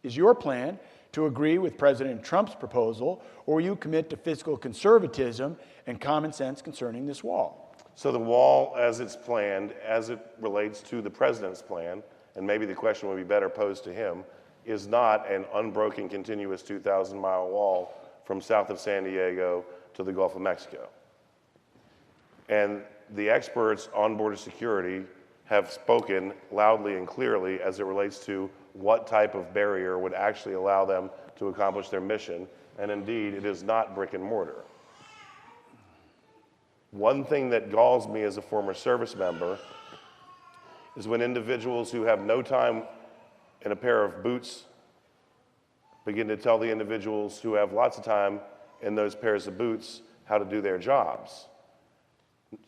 Is your plan to agree with President Trump's proposal, or will you commit to fiscal conservatism and common sense concerning this wall? So the wall, as it's planned, as it relates to the president's plan, and maybe the question would be better posed to him, is not an unbroken, continuous 2,000-mile wall from south of San Diego to the Gulf of Mexico. And the experts on border security have spoken loudly and clearly as it relates to what type of barrier would actually allow them to accomplish their mission. And indeed, it is not brick and mortar. One thing that galls me as a former service member is when individuals who have no time in a pair of boots begin to tell the individuals who have lots of time in those pairs of boots how to do their jobs.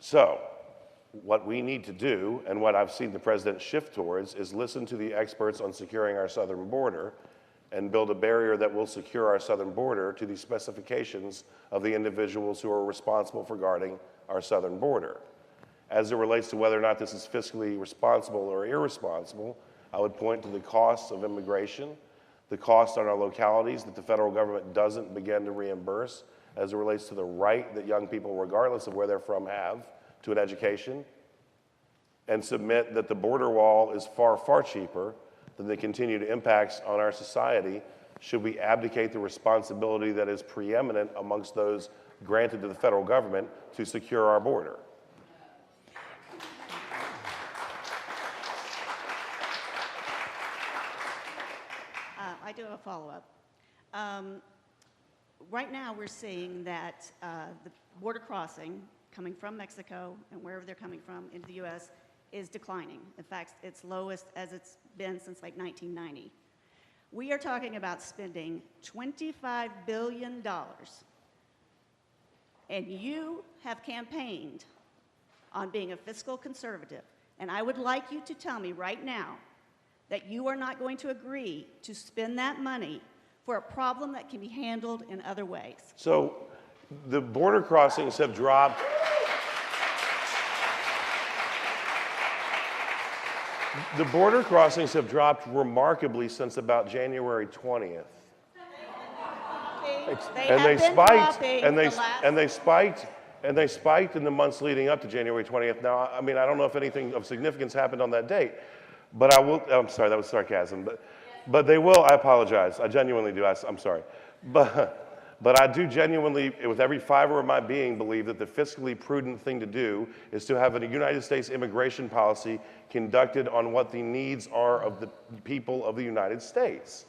So, what we need to do, and what I've seen the president shift towards, is listen to the experts on securing our southern border and build a barrier that will secure our southern border to the specifications of the individuals who are responsible for guarding our southern border. As it relates to whether or not this is fiscally responsible or irresponsible, I would point to the costs of immigration, the cost on our localities that the federal government doesn't begin to reimburse as it relates to the right that young people, regardless of where they're from, have to an education, and submit that the border wall is far, far cheaper than the continued impacts on our society should we abdicate the responsibility that is preeminent amongst those granted to the federal government to secure our border. I do have a follow-up. Right now, we're seeing that the border crossing coming from Mexico and wherever they're coming from into the U.S. is declining. In fact, it's lowest as it's been since like 1990. We are talking about spending $25 billion, and you have campaigned on being a fiscal conservative. And I would like you to tell me right now that you are not going to agree to spend that money for a problem that can be handled in other ways. So the border crossings have dropped. The border crossings have dropped remarkably since about January 20th. And they spiked in the months leading up to January 20th. Now, I mean, I don't know if anything of significance happened on that date, but I'm sorry, that was sarcasm, but they will, I apologize. I genuinely do, I'm sorry. But I do genuinely, with every fiber of my being, believe that the fiscally prudent thing to do is to have a United States immigration policy conducted on what the needs are of the people of the United States.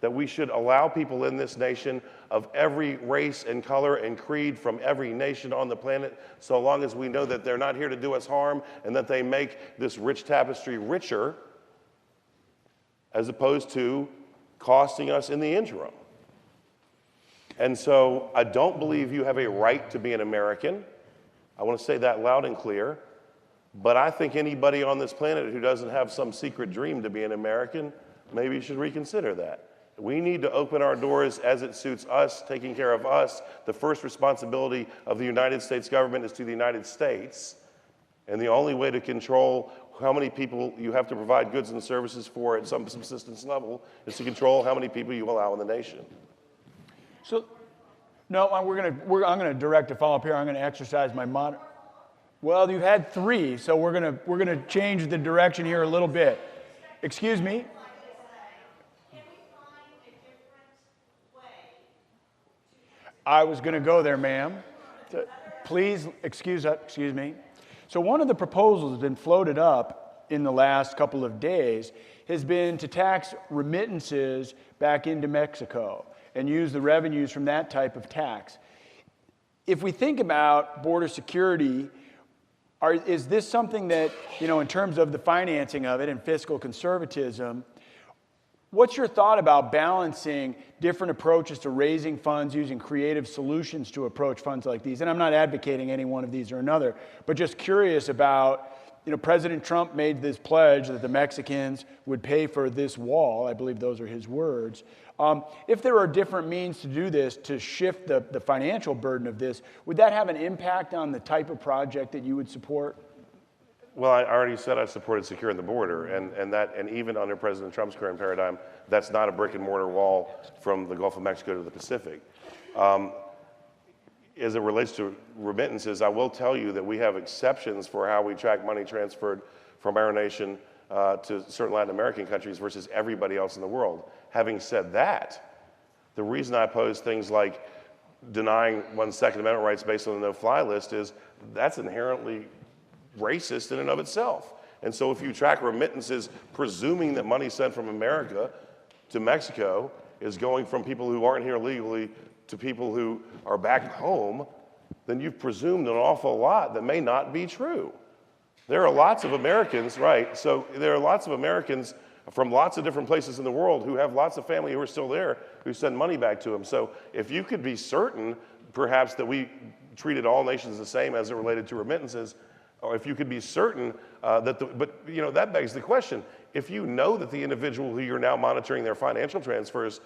That we should allow people in this nation of every race and color and creed from every nation on the planet, so long as we know that they're not here to do us harm and that they make this rich tapestry richer, as opposed to costing us in the interim. And so I don't believe you have a right to be an American. I want to say that loud and clear. But I think anybody on this planet who doesn't have some secret dream to be an American maybe should reconsider that. We need to open our doors as it suits us, taking care of us. The first responsibility of the United States government is to the United States. And the only way to control how many people you have to provide goods and services for at some subsistence level is to control how many people you allow in the nation. So, no, I'm going to direct a follow-up here. I'm going to exercise my Well, you've had three, so we're going to change the direction here a little bit. Excuse me. I was going to go there, ma'am. Please excuse me. So one of the proposals that's been floated up in the last couple of days has been to tax remittances back into Mexico and use the revenues from that type of tax. If we think about border security, is this something that, in terms of the financing of it and fiscal conservatism, what's your thought about balancing different approaches to raising funds, using creative solutions to approach funds like these? And I'm not advocating any one of these or another, but just curious about, President Trump made this pledge that the Mexicans would pay for this wall. I believe those are his words. If there are different means to do this, to shift the financial burden of this, would that have an impact on the type of project that you would support? Well, I already said I supported securing the border, and even under President Trump's current paradigm, that's not a brick and mortar wall from the Gulf of Mexico to the Pacific. As it relates to remittances, I will tell you that we have exceptions for how we track money transferred from our nation to certain Latin American countries versus everybody else in the world. Having said that, the reason I oppose things like denying one's Second Amendment rights based on the no-fly list is that's inherently racist in and of itself. And so if you track remittances, presuming that money sent from America to Mexico is going from people who aren't here legally to people who are back home, then you've presumed an awful lot that may not be true. There are lots of Americans, right? So there are lots of Americans from lots of different places in the world who have lots of family who are still there who send money back to them. So if you could be certain, perhaps, that we treated all nations the same as it related to remittances, or if you could be certain that that begs the question. If you know that the individual who you're now monitoring their financial transfers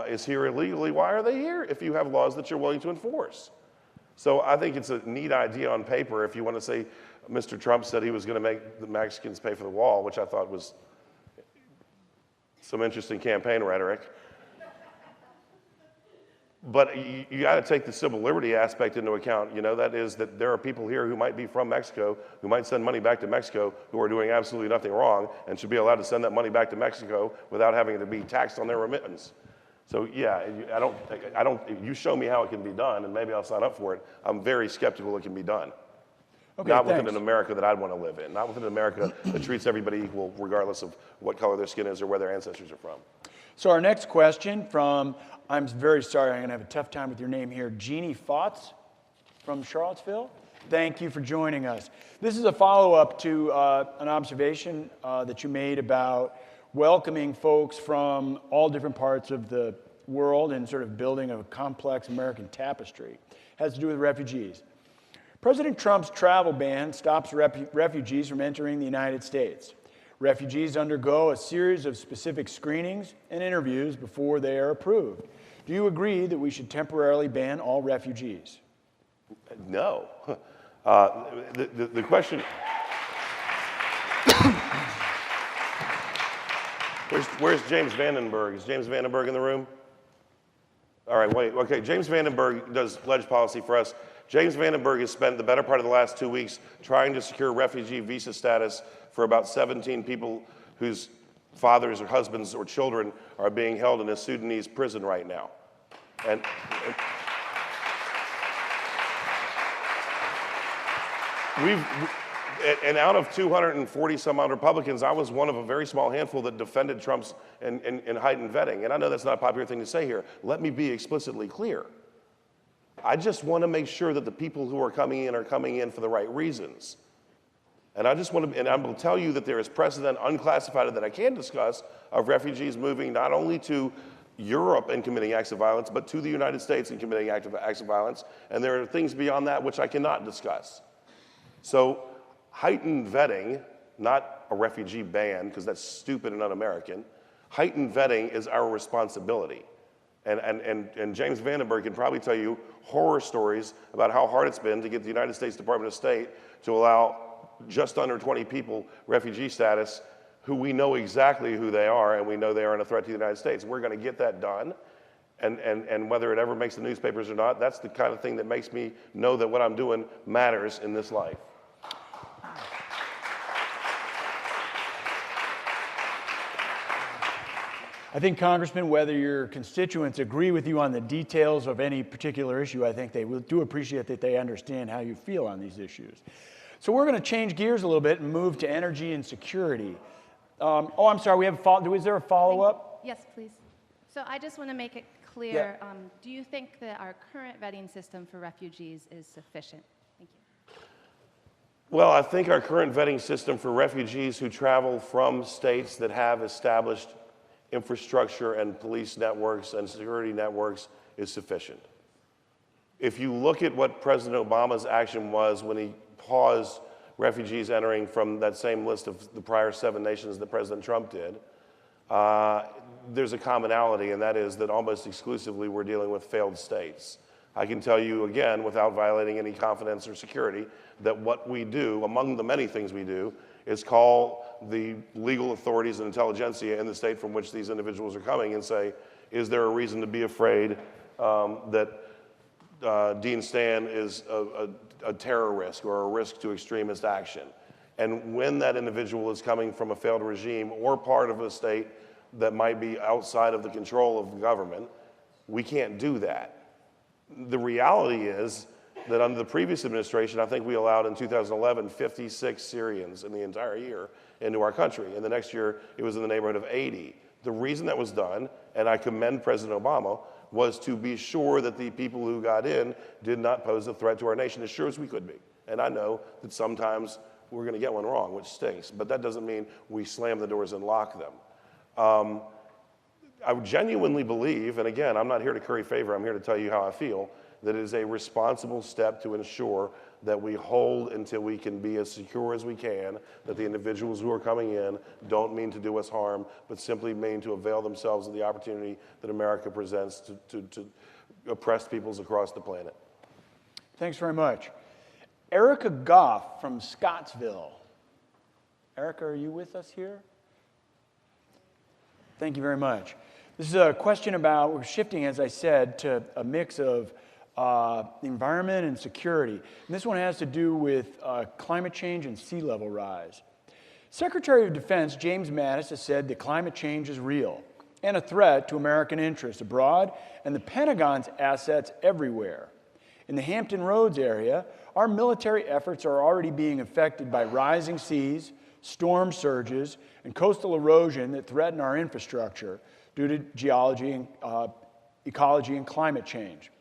is here illegally, why are they here if you have laws that you're willing to enforce? So I think it's a neat idea on paper if you want to say Mr. Trump said he was going to make the Mexicans pay for the wall, which I thought was some interesting campaign rhetoric. But you got to take the civil liberty aspect into account. That is that there are people here who might be from Mexico, who might send money back to Mexico, who are doing absolutely nothing wrong and should be allowed to send that money back to Mexico without having to be taxed on their remittance. So yeah, you show me how it can be done and maybe I'll sign up for it. I'm very skeptical it can be done. Okay, not thanks. within an America that I'd want to live in, not within an America that treats everybody equal regardless of what color their skin is or where their ancestors are from. So our next question from, I'm very sorry, I'm going to have a tough time with your name here, Jeannie Fotz from Charlottesville. Thank you for joining us. This is a follow-up to an observation that you made about welcoming folks from all different parts of the world and sort of building a complex American tapestry. It has to do with refugees. President Trump's travel ban stops refugees from entering the United States. Refugees undergo a series of specific screenings and interviews before they are approved. Do you agree that we should temporarily ban all refugees? No. The question... Where's James Vandenberg? Is James Vandenberg in the room? All right, wait. Okay, James Vandenberg does ledge policy for us. James Vandenberg has spent the better part of the last 2 weeks trying to secure refugee visa status for about 17 people whose fathers or husbands or children are being held in a Sudanese prison right now. And out of 240 some odd Republicans, I was one of a very small handful that defended Trump's and heightened vetting. And I know that's not a popular thing to say here. Let me be explicitly clear. I just want to make sure that the people who are coming in for the right reasons. And I will tell you that there is precedent unclassified that I can discuss of refugees moving not only to Europe and committing acts of violence, but to the United States and committing acts of violence. And there are things beyond that which I cannot discuss. So heightened vetting, not a refugee ban, because that's stupid and un-American. Heightened vetting is our responsibility. And James Vandenberg can probably tell you horror stories about how hard it's been to get the United States Department of State to allow just under 20 people refugee status who we know exactly who they are and we know they aren't a threat to the United States. We're going to get that done. And whether it ever makes the newspapers or not, that's the kind of thing that makes me know that what I'm doing matters in this life. I think, Congressman, whether your constituents agree with you on the details of any particular issue, I think they do appreciate that they understand how you feel on these issues. So we're going to change gears a little bit and move to energy and security. I'm sorry, we have is there a follow-up? Yes, please. So I just want to make it clear, do you think that our current vetting system for refugees is sufficient? Thank you. Well, I think our current vetting system for refugees who travel from states that have established infrastructure and police networks and security networks is sufficient. If you look at what President Obama's action was when he paused refugees entering from that same list of the prior 7 nations that President Trump did, there's a commonality, and that is that almost exclusively we're dealing with failed states. I can tell you again, without violating any confidence or security, that what we do, among the many things we do, is call the legal authorities and intelligentsia in the state from which these individuals are coming and say, is there a reason to be afraid that Dean Stan is a terror risk or a risk to extremist action? And when that individual is coming from a failed regime or part of a state that might be outside of the control of the government, we can't do that. The reality is that under the previous administration, I think we allowed in 2011 56 Syrians in the entire year into our country. And the next year, it was in the neighborhood of 80. The reason that was done, and I commend President Obama, was to be sure that the people who got in did not pose a threat to our nation, as sure as we could be. And I know that sometimes we're going to get one wrong, which stinks, but that doesn't mean we slam the doors and lock them. I genuinely believe, and again, I'm not here to curry favor, I'm here to tell you how I feel, that it is a responsible step to ensure that we hold until we can be as secure as we can, that the individuals who are coming in don't mean to do us harm, but simply mean to avail themselves of the opportunity that America presents to oppressed peoples across the planet. Thanks very much. Erica Goff from Scottsville. Erica, are you with us here? Thank you very much. This is a question about, we're shifting, as I said, to a mix of the environment and security. And this one has to do with climate change and sea level rise. Secretary of Defense James Mattis has said that climate change is real and a threat to American interests abroad and the Pentagon's assets everywhere. In the Hampton Roads area, our military efforts are already being affected by rising seas, storm surges, and coastal erosion that threaten our infrastructure due to geology and ecology and climate change.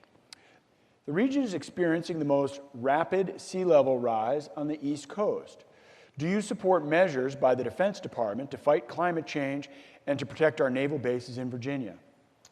The region is experiencing the most rapid sea level rise on the East Coast. Do you support measures by the Defense Department to fight climate change and to protect our naval bases in Virginia?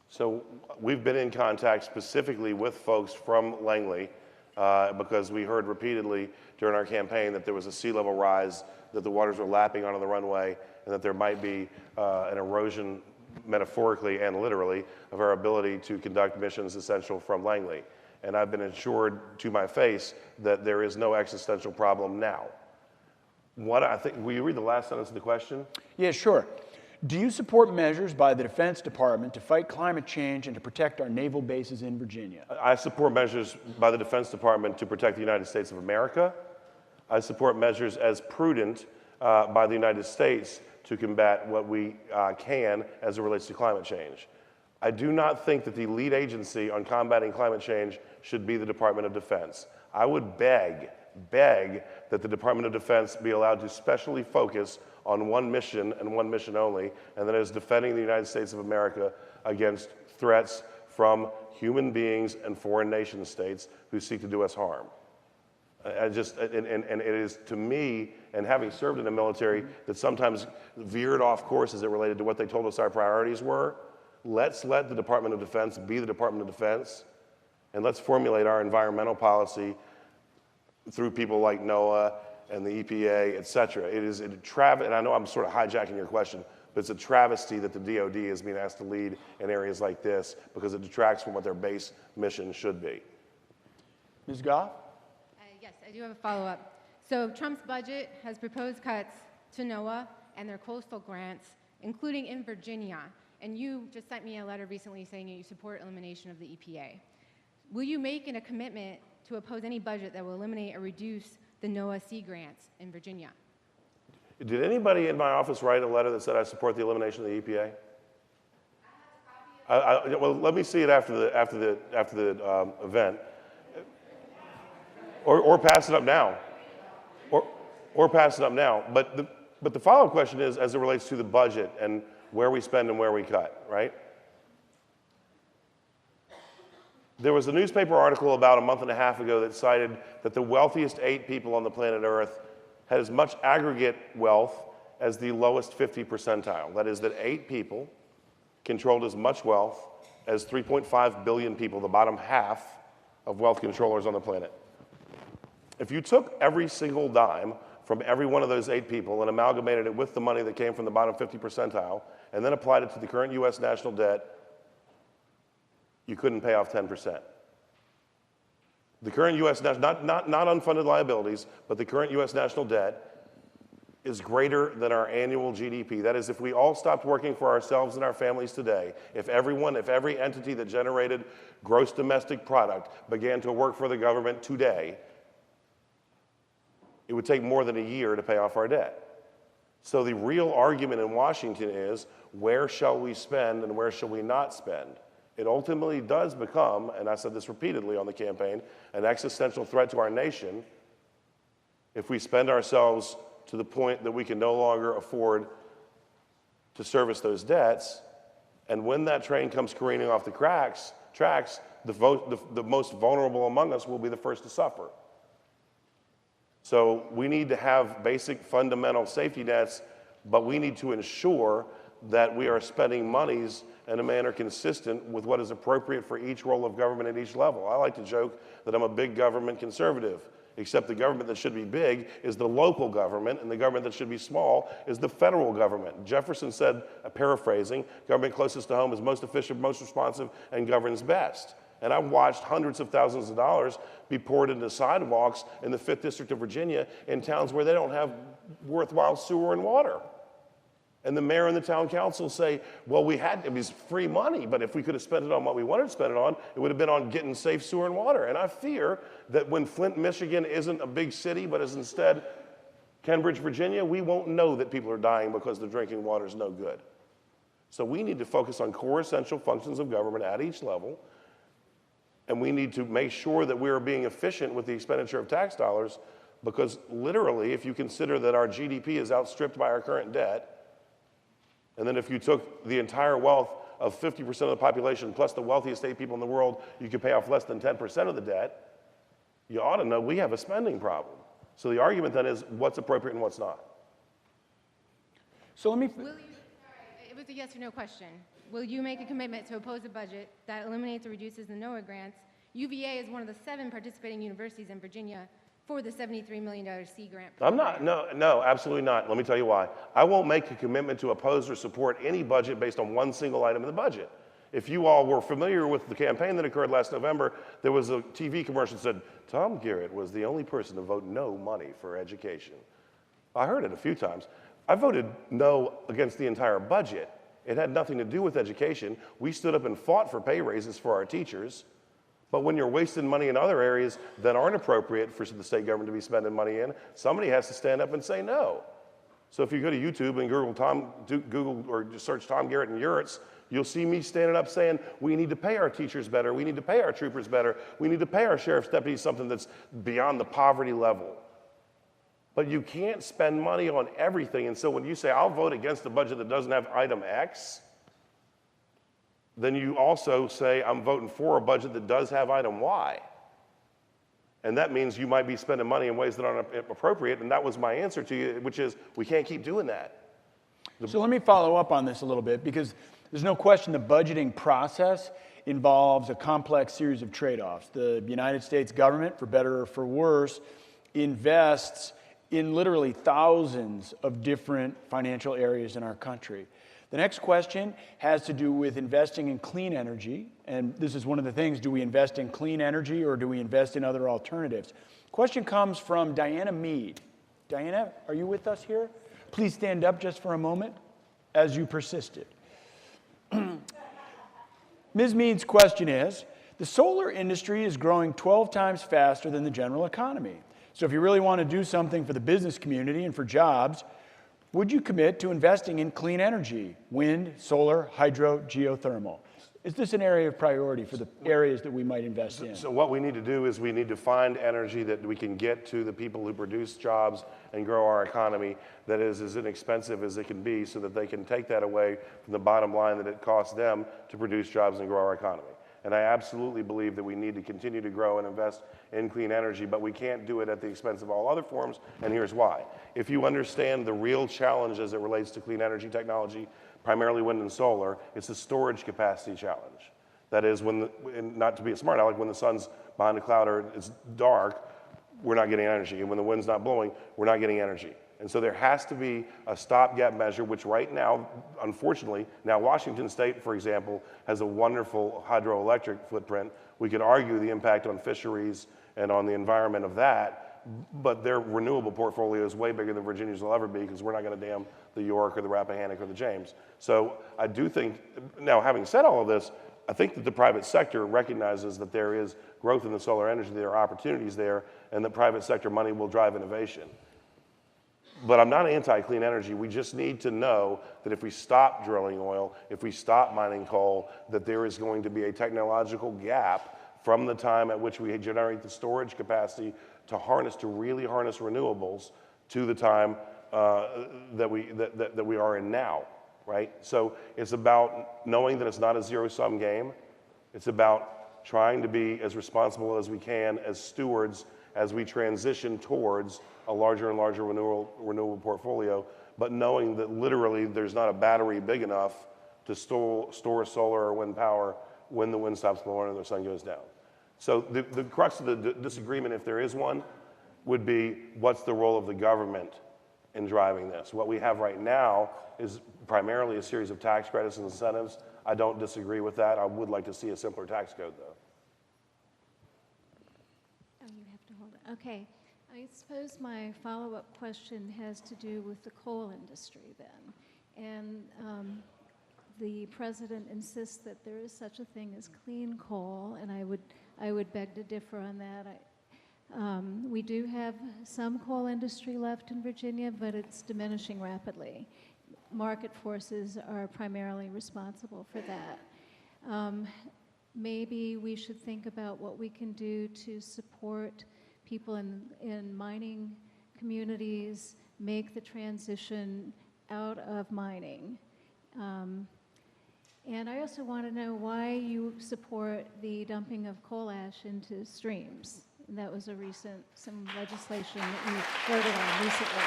So we've been in contact specifically with folks from Langley because we heard repeatedly during our campaign that there was a sea level rise, that the waters were lapping onto the runway, and that there might be an erosion, metaphorically and literally, of our ability to conduct missions essential from Langley. And I've been assured to my face that there is no existential problem now. What I think, will you read the last sentence of the question? Yeah, sure. Do you support measures by the Defense Department to fight climate change and to protect our naval bases in Virginia? I support measures by the Defense Department to protect the United States of America. I support measures as prudent by the United States to combat what we can as it relates to climate change. I do not think that the lead agency on combating climate change should be the Department of Defense. I would beg that the Department of Defense be allowed to specially focus on one mission and one mission only, and that is defending the United States of America against threats from human beings and foreign nation states who seek to do us harm. And it is to me, and having served in the military, that sometimes veered off course as it related to what they told us our priorities were. Let's let the Department of Defense be the Department of Defense, and let's formulate our environmental policy through people like NOAA and the EPA, et cetera. It is a travesty, and I know I'm sort of hijacking your question, but it's a travesty that the DoD is being asked to lead in areas like this because it detracts from what their base mission should be. Ms. Goff? Yes, I do have a follow-up. So Trump's budget has proposed cuts to NOAA and their coastal grants, including in Virginia. And you just sent me a letter recently saying you support elimination of the EPA. Will you make a commitment to oppose any budget that will eliminate or reduce the NOAA Sea grants in Virginia? Did anybody in my office write a letter that said I support the elimination of the EPA? Well, let me see it after the event, or pass it up now. or pass it up now. But the follow-up question is, as it relates to the budget and where we spend and where we cut, right? There was a newspaper article about a month and a half ago that cited that the wealthiest 8 people on the planet Earth had as much aggregate wealth as the lowest 50 percentile. That is, that 8 people controlled as much wealth as 3.5 billion people, the bottom half of wealth controllers on the planet. If you took every single dime from every one of those 8 people and amalgamated it with the money that came from the bottom 50 percentile, and then applied it to the current US national debt, you couldn't pay off 10%. The current US, not unfunded liabilities, but the current US national debt is greater than our annual GDP. That is, if we all stopped working for ourselves and our families today, if every entity that generated gross domestic product began to work for the government today, it would take more than a year to pay off our debt. So the real argument in Washington is, where shall we spend and where shall we not spend? It ultimately does become, and I said this repeatedly on the campaign, an existential threat to our nation if we spend ourselves to the point that we can no longer afford to service those debts. And when that train comes careening off the tracks, the most vulnerable among us will be the first to suffer. So we need to have basic fundamental safety nets, but we need to ensure that we are spending monies in a manner consistent with what is appropriate for each role of government at each level. I like to joke that I'm a big government conservative, except the government that should be big is the local government, and the government that should be small is the federal government. Jefferson said, paraphrasing, government closest to home is most efficient, most responsive, and governs best. And I've watched hundreds of thousands of dollars be poured into sidewalks in the 5th District of Virginia in towns where they don't have worthwhile sewer and water. And the mayor and the town council say, well, it was free money, but if we could have spent it on what we wanted to spend it on, it would have been on getting safe sewer and water. And I fear that when Flint, Michigan isn't a big city, but is instead Cambridge, Virginia, we won't know that people are dying because the drinking water is no good. So we need to focus on core essential functions of government at each level, and we need to make sure that we are being efficient with the expenditure of tax dollars, because literally, if you consider that our GDP is outstripped by our current debt, and then if you took the entire wealth of 50% of the population plus the wealthiest 8 people in the world, you could pay off less than 10% of the debt, you ought to know we have a spending problem. So the argument then is what's appropriate and what's not. So let me... It was a yes or no question. Will you make a commitment to oppose a budget that eliminates or reduces the NOAA grants? UVA is one of the 7 participating universities in Virginia for the $73 million C grant program. No, absolutely not. Let me tell you why. I won't make a commitment to oppose or support any budget based on one single item in the budget. If you all were familiar with the campaign that occurred last November, there was a TV commercial that said, Tom Garrett was the only person to vote no money for education. I heard it a few times. I voted no against the entire budget. It had nothing to do with education. We stood up and fought for pay raises for our teachers. But when you're wasting money in other areas that aren't appropriate for the state government to be spending money in, somebody has to stand up and say no. So if you go to YouTube and Google or just search Tom Garrett and Uritz's, you'll see me standing up saying, we need to pay our teachers better, we need to pay our troopers better, we need to pay our sheriff's deputies something that's beyond the poverty level. But you can't spend money on everything. And so when you say, I'll vote against a budget that doesn't have item X, then you also say, I'm voting for a budget that does have item Y. And that means you might be spending money in ways that aren't appropriate, and that was my answer to you, which is, we can't keep doing that. So let me follow up on this a little bit, because there's no question the budgeting process involves a complex series of trade-offs. The United States government, for better or for worse, invests in literally thousands of different financial areas in our country. The next question has to do with investing in clean energy, and this is one of the things, do we invest in clean energy or do we invest in other alternatives? Question comes from Diana Mead. Diana, are you with us here? Please stand up just for a moment as you persisted. Ms. Mead's question is, the solar industry is growing 12 times faster than the general economy. So if you really want to do something for the business community and for jobs, would you commit to investing in clean energy, wind, solar, hydro, geothermal? Is this an area of priority for the areas that we might invest in? So what we need to do is we need to find energy that we can get to the people who produce jobs and grow our economy that is as inexpensive as it can be so that they can take that away from the bottom line that it costs them to produce jobs and grow our economy. And I absolutely believe that we need to continue to grow and invest in clean energy, but we can't do it at the expense of all other forms, and here's why. If you understand the real challenge as it relates to clean energy technology, primarily wind and solar, it's a storage capacity challenge. That is, not to be a smart aleck, when the sun's behind a cloud or it's dark, we're not getting energy. And when the wind's not blowing, we're not getting energy. And so there has to be a stopgap measure, which right now, unfortunately, now Washington State, for example, has a wonderful hydroelectric footprint. We could argue the impact on fisheries and on the environment of that, but their renewable portfolio is way bigger than Virginia's will ever be because we're not going to dam the York or the Rappahannock or the James. So I do think, now having said all of this, I think that the private sector recognizes that there is growth in the solar energy, there are opportunities there, and that private sector money will drive innovation. But I'm not anti-clean energy. We just need to know that if we stop drilling oil, if we stop mining coal, that there is going to be a technological gap from the time at which we generate the storage capacity to really harness renewables to the time that we are in now, right? So it's about knowing that it's not a zero-sum game. It's about trying to be as responsible as we can as stewards as we transition towards a larger and larger renewable portfolio, but knowing that literally there's not a battery big enough to store solar or wind power when the wind stops blowing and the sun goes down. So the crux of the disagreement, if there is one, would be what's the role of the government in driving this? What we have right now is primarily a series of tax credits and incentives. I don't disagree with that. I would like to see a simpler tax code, though. Oh, you have to hold it. Okay. I suppose my follow-up question has to do with the coal industry then. And the president insists that there is such a thing as clean coal, and I would beg to differ on that. We do have some coal industry left in Virginia, but it's diminishing rapidly. Market forces are primarily responsible for that. Maybe we should think about what we can do to support people in mining communities, make the transition out of mining. And I also want to know why you support the dumping of coal ash into streams. And that was some legislation that you voted on recently.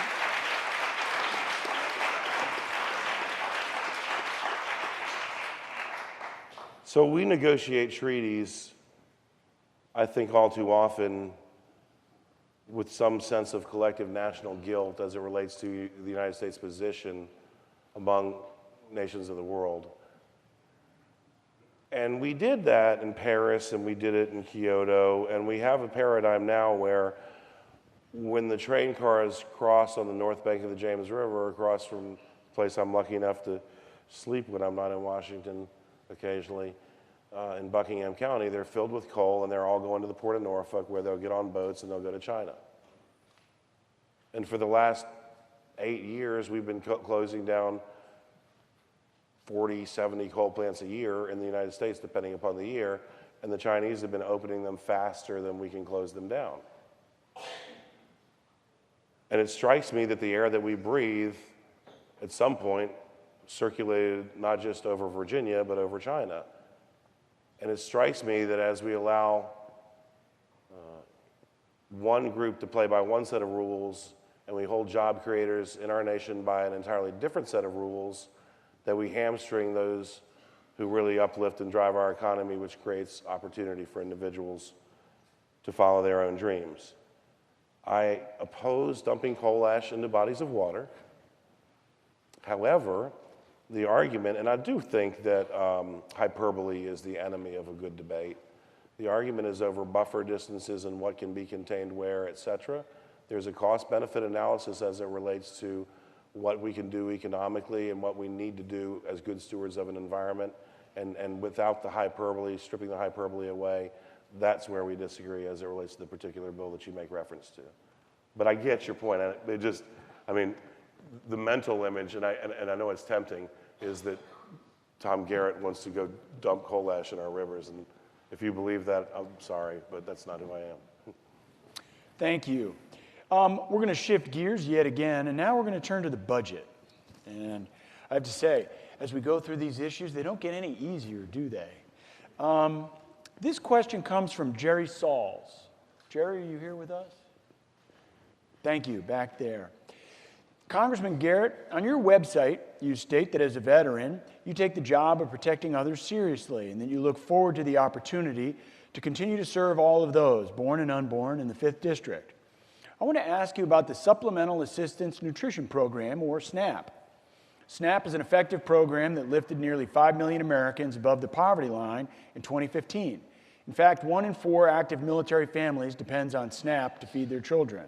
So we negotiate treaties, I think all too often, with some sense of collective national guilt as it relates to the United States' position among nations of the world. And we did that in Paris, and we did it in Kyoto, and we have a paradigm now where when the train cars cross on the north bank of the James River, across from the place I'm lucky enough to sleep when I'm not in Washington occasionally, in Buckingham County, they're filled with coal, and they're all going to the port of Norfolk where they'll get on boats and they'll go to China. And for the last 8 years, we've been closing down 40, 70 coal plants a year in the United States, depending upon the year, and the Chinese have been opening them faster than we can close them down. And it strikes me that the air that we breathe, at some point, circulated not just over Virginia, but over China. And it strikes me that as we allow one group to play by one set of rules, and we hold job creators in our nation by an entirely different set of rules, that we hamstring those who really uplift and drive our economy, which creates opportunity for individuals to follow their own dreams. I oppose dumping coal ash into bodies of water. However, the argument, and I do think that hyperbole is the enemy of a good debate. The argument is over buffer distances and what can be contained where, et cetera. There's a cost-benefit analysis as it relates to what we can do economically and what we need to do as good stewards of an environment. And without the hyperbole, stripping the hyperbole away, that's where we disagree as it relates to the particular bill that you make reference to. But I get your point. The mental image, and I know it's tempting, is that Tom Garrett wants to go dump coal ash in our rivers. And if you believe that, I'm sorry, but that's not who I am. Thank you. We're going to shift gears yet again, and now we're going to turn to the budget. And I have to say, as we go through these issues, they don't get any easier, do they? This question comes from Jerry Sauls. Jerry, are you here with us? Thank you, back there. Congressman Garrett, on your website, you state that as a veteran, you take the job of protecting others seriously and that you look forward to the opportunity to continue to serve all of those, born and unborn, in the 5th District. I want to ask you about the Supplemental Assistance Nutrition Program, or SNAP. SNAP is an effective program that lifted nearly 5 million Americans above the poverty line in 2015. In fact, 1 in 4 active military families depends on SNAP to feed their children.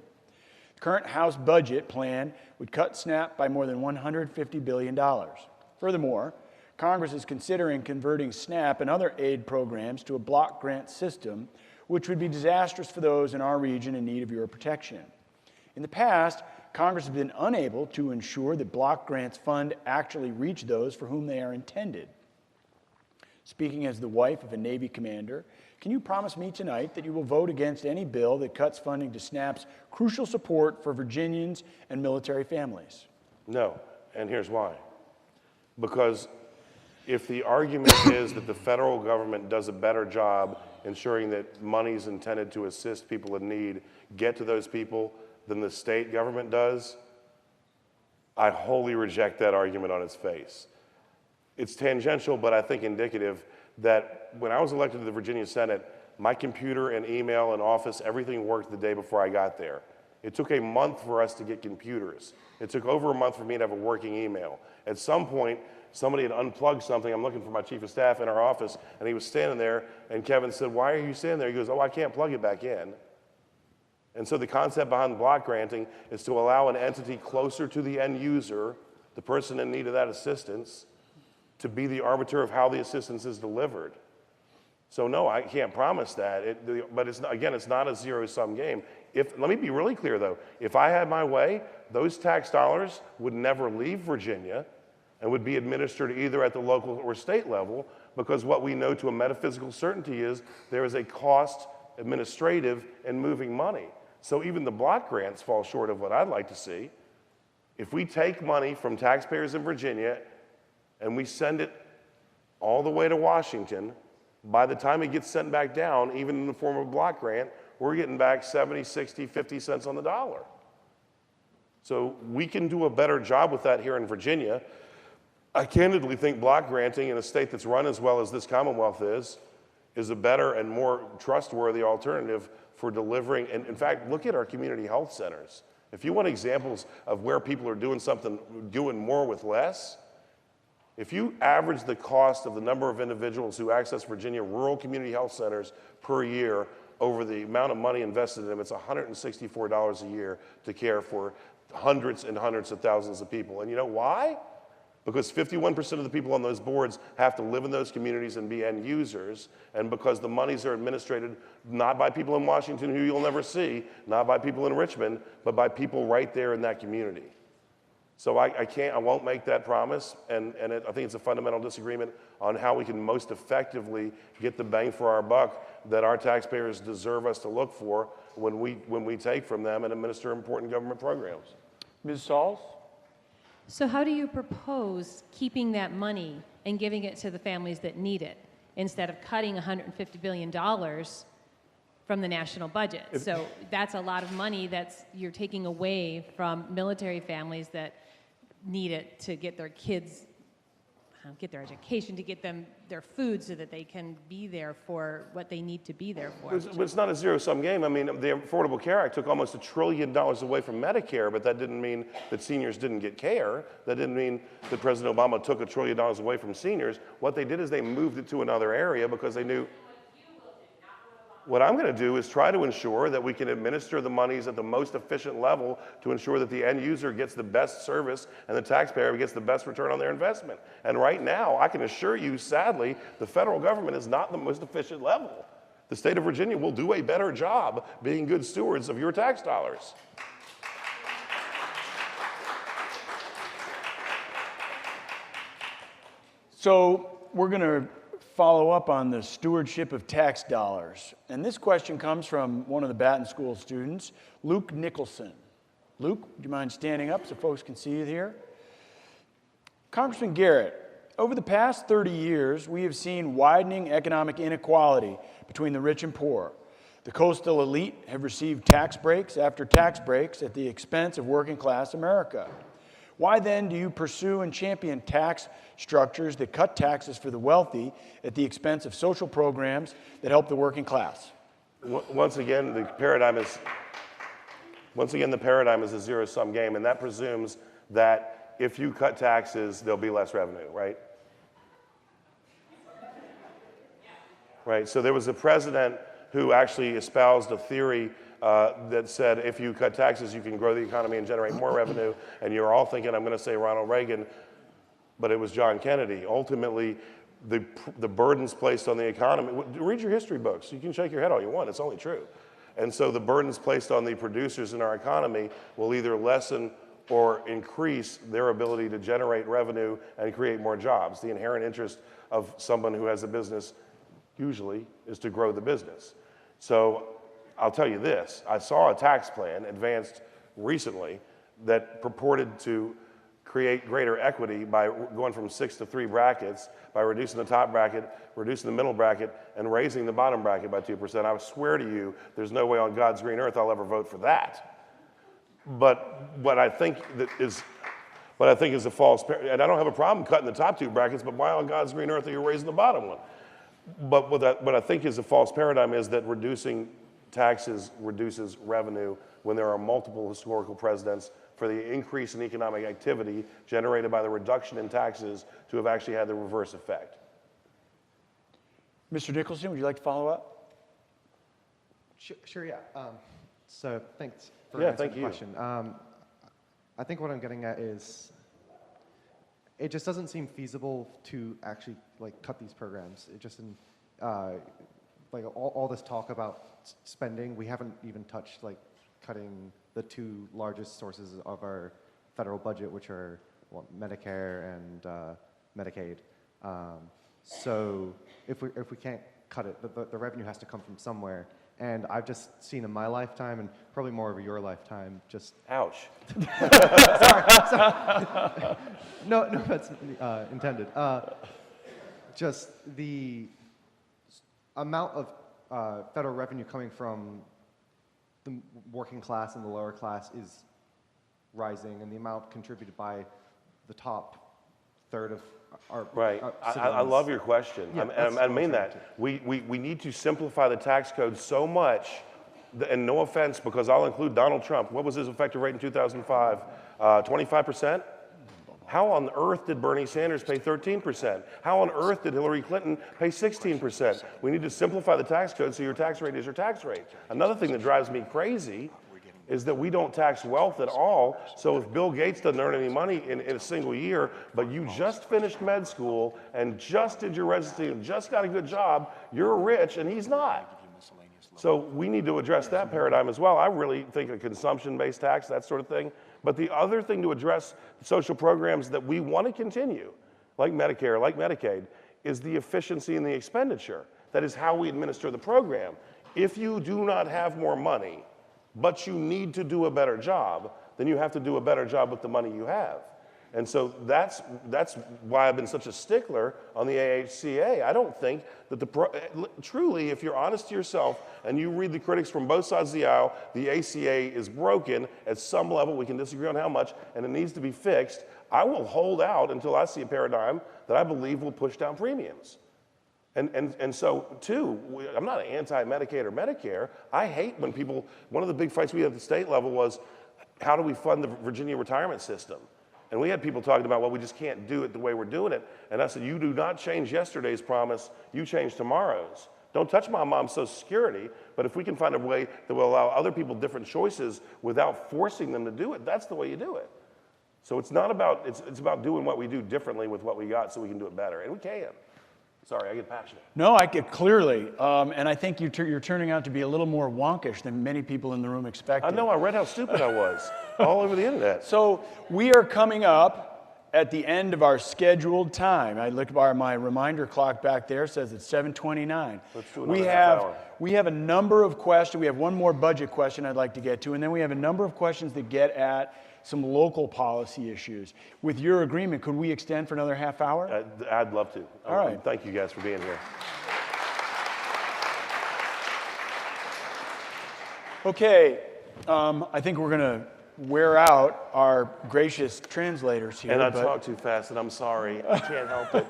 The current House budget plan would cut SNAP by more than $150 billion. Furthermore, Congress is considering converting SNAP and other aid programs to a block grant system, which would be disastrous for those in our region in need of your protection. In the past, Congress has been unable to ensure that block grants fund actually reach those for whom they are intended. Speaking as the wife of a Navy commander, can you promise me tonight that you will vote against any bill that cuts funding to SNAP's crucial support for Virginians and military families? No, and here's why. Because if the argument is that the federal government does a better job ensuring that monies intended to assist people in need get to those people than the state government does, I wholly reject that argument on its face. It's tangential, but I think indicative that when I was elected to the Virginia Senate, my computer and email and office, everything worked the day before I got there. It took a month for us to get computers. It took over a month for me to have a working email. At some point, somebody had unplugged something. I'm looking for my chief of staff in our office, and he was standing there, and Kevin said, "Why are you standing there?" He goes, "Oh, I can't plug it back in." And so the concept behind block granting is to allow an entity closer to the end user, the person in need of that assistance, to be the arbiter of how the assistance is delivered. So no, I can't promise that. But it's not a zero-sum game. Let me be really clear, though. If I had my way, those tax dollars would never leave Virginia and would be administered either at the local or state level, because what we know to a metaphysical certainty is there is a cost administrative in moving money. So even the block grants fall short of what I'd like to see. If we take money from taxpayers in Virginia and we send it all the way to Washington, by the time it gets sent back down, even in the form of a block grant, we're getting back 70, 60, 50 cents on the dollar. So we can do a better job with that here in Virginia. I candidly think block granting in a state that's run as well as this Commonwealth is a better and more trustworthy alternative for delivering. And in fact, look at our community health centers. If you want examples of where people are doing more with less, if you average the cost of the number of individuals who access Virginia rural community health centers per year over the amount of money invested in them, it's $164 a year to care for hundreds and hundreds of thousands of people. And you know why? Because 51% of the people on those boards have to live in those communities and be end users, and because the monies are administered not by people in Washington who you'll never see, not by people in Richmond, but by people right there in that community. So I won't make that promise, and I think it's a fundamental disagreement on how we can most effectively get the bang for our buck that our taxpayers deserve us to look for when we take from them and administer important government programs. Ms. Sauls? So how do you propose keeping that money and giving it to the families that need it instead of cutting $150 billion from the national budget? So that's a lot of money you're taking away from military families that need it to get their kids, get their education, to get them their food so that they can be there for what they need to be there for. But it's not a zero-sum game. I mean, the Affordable Care Act took almost $1 trillion away from Medicare, but that didn't mean that seniors didn't get care. That didn't mean that President Obama took $1 trillion away from seniors. What they did is they moved it to another area because they knew. What I'm going to do is try to ensure that we can administer the monies at the most efficient level to ensure that the end user gets the best service and the taxpayer gets the best return on their investment. And right now, I can assure you, sadly, the federal government is not the most efficient level. The state of Virginia will do a better job being good stewards of your tax dollars. So we're going to follow up on the stewardship of tax dollars. And this question comes from one of the Batten School students, Luke Nicholson. Luke, do you mind standing up so folks can see you here? Congressman Garrett, over the past 30 years, we have seen widening economic inequality between the rich and poor. The coastal elite have received tax breaks after tax breaks at the expense of working class America. Why then do you pursue and champion tax structures that cut taxes for the wealthy at the expense of social programs that help the working class? Once again, the paradigm is a zero-sum game, and that presumes that if you cut taxes, there'll be less revenue, right? Right, so there was a president who actually espoused a theory that said if you cut taxes, you can grow the economy and generate more revenue, and you're all thinking, I'm gonna say Ronald Reagan, but it was John Kennedy. Ultimately, the burdens placed on the economy, read your history books, you can shake your head all you want, it's only true. And so the burdens placed on the producers in our economy will either lessen or increase their ability to generate revenue and create more jobs. The inherent interest of someone who has a business usually is to grow the business. So I'll tell you this, I saw a tax plan advanced recently that purported to create greater equity by going from 6 to 3 brackets, by reducing the top bracket, reducing the middle bracket, and raising the bottom bracket by 2%. I swear to you, there's no way on God's green earth I'll ever vote for that. But what I think is a false, and I don't have a problem cutting the top 2 brackets, but why on God's green earth are you raising the bottom one? But what I think is a false paradigm is that reducing taxes reduces revenue when there are multiple historical precedents for the increase in economic activity generated by the reduction in taxes to have actually had the reverse effect. Mr. Nicholson, would you like to follow up? Sure, yeah. So thanks for answering the question. I think what I'm getting at is it just doesn't seem feasible to actually cut these programs. It just all this talk about spending, we haven't even touched cutting the 2 largest sources of our federal budget, which are Medicare and Medicaid. So if we can't cut it, the revenue has to come from somewhere. And I've just seen in my lifetime, and probably more over your lifetime, just... Ouch. sorry. No, that's intended. Just the amount of federal revenue coming from the working class and the lower class is rising, and the amount contributed by the top third of our right. I love your question. Yeah, I mean that. We need to simplify the tax code so much, and no offense, because I'll include Donald Trump. What was his effective rate in 2005? 25%? How on earth did Bernie Sanders pay 13%? How on earth did Hillary Clinton pay 16%? We need to simplify the tax code so your tax rate is your tax rate. Another thing that drives me crazy is that we don't tax wealth at all. So if Bill Gates doesn't earn any money in a single year, but you just finished med school and just did your residency and just got a good job, you're rich and he's not. So we need to address that paradigm as well. I really think a consumption-based tax, that sort of thing. But the other thing to address social programs that we want to continue, like Medicare, like Medicaid, is the efficiency in the expenditure. That is how we administer the program. If you do not have more money, but you need to do a better job, then you have to do a better job with the money you have. And so that's why I've been such a stickler on the AHCA. I don't think that truly, if you're honest to yourself and you read the critics from both sides of the aisle, the ACA is broken at some level. We can disagree on how much, and it needs to be fixed. I will hold out until I see a paradigm that I believe will push down premiums. And so, too, I'm not anti-Medicaid or Medicare. I hate when people, one of the big fights we had at the state level was, how do we fund the Virginia retirement system? And we had people talking about, well, we just can't do it the way we're doing it. And I said, you do not change yesterday's promise, you change tomorrow's. Don't touch my mom's Social Security, but if we can find a way that will allow other people different choices without forcing them to do it, that's the way you do it. So it's not about, it's about doing what we do differently with what we got so we can do it better. And we can. Sorry, I get passionate. No, I get clearly, and I think you're turning out to be a little more wonkish than many people in the room expected. I know, I read how stupid I was all over the internet. So we are coming up at the end of our scheduled time. I looked at my reminder clock back there, says it's 7:29. Let's do another half hour. We have a number of questions. We have one more budget question I'd like to get to, and then we have a number of questions that get at some local policy issues. With your agreement, could we extend for another half hour? I'd love to. All right. Thank you guys for being here. Okay, I think we're going to wear out our gracious translators here. And I talk too fast, and I'm sorry. I can't help it.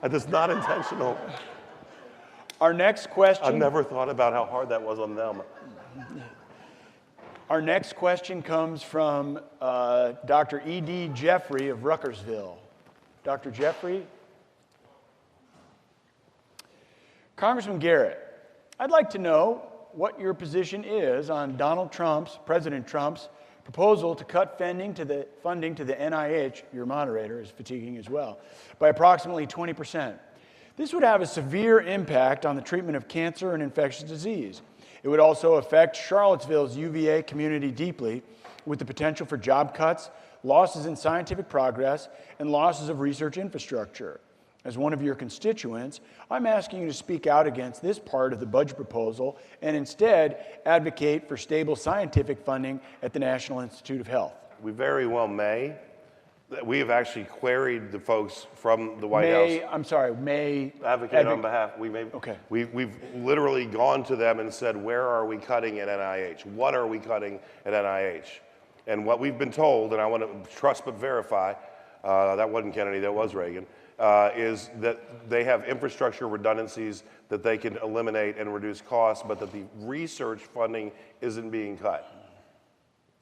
It's not intentional. Our next question. I've never thought about how hard that was on them. Our next question comes from Dr. E.D. Jeffrey of Ruckersville. Dr. Jeffrey? Congressman Garrett, I'd like to know what your position is on President Trump's proposal to cut funding to the NIH, your moderator is fatiguing as well, by approximately 20%. This would have a severe impact on the treatment of cancer and infectious disease. It would also affect Charlottesville's UVA community deeply, with the potential for job cuts, losses in scientific progress, and losses of research infrastructure. As one of your constituents, I'm asking you to speak out against this part of the budget proposal and instead advocate for stable scientific funding at the National Institute of Health. We very well may. We have actually queried the folks from the White House. I'm sorry, may advocate on behalf. We may. Okay. We've literally gone to them and said, where are we cutting at NIH? What are we cutting at NIH? And what we've been told, and I want to trust but verify, that wasn't Kennedy, that was Reagan, is that they have infrastructure redundancies that they can eliminate and reduce costs, but that the research funding isn't being cut.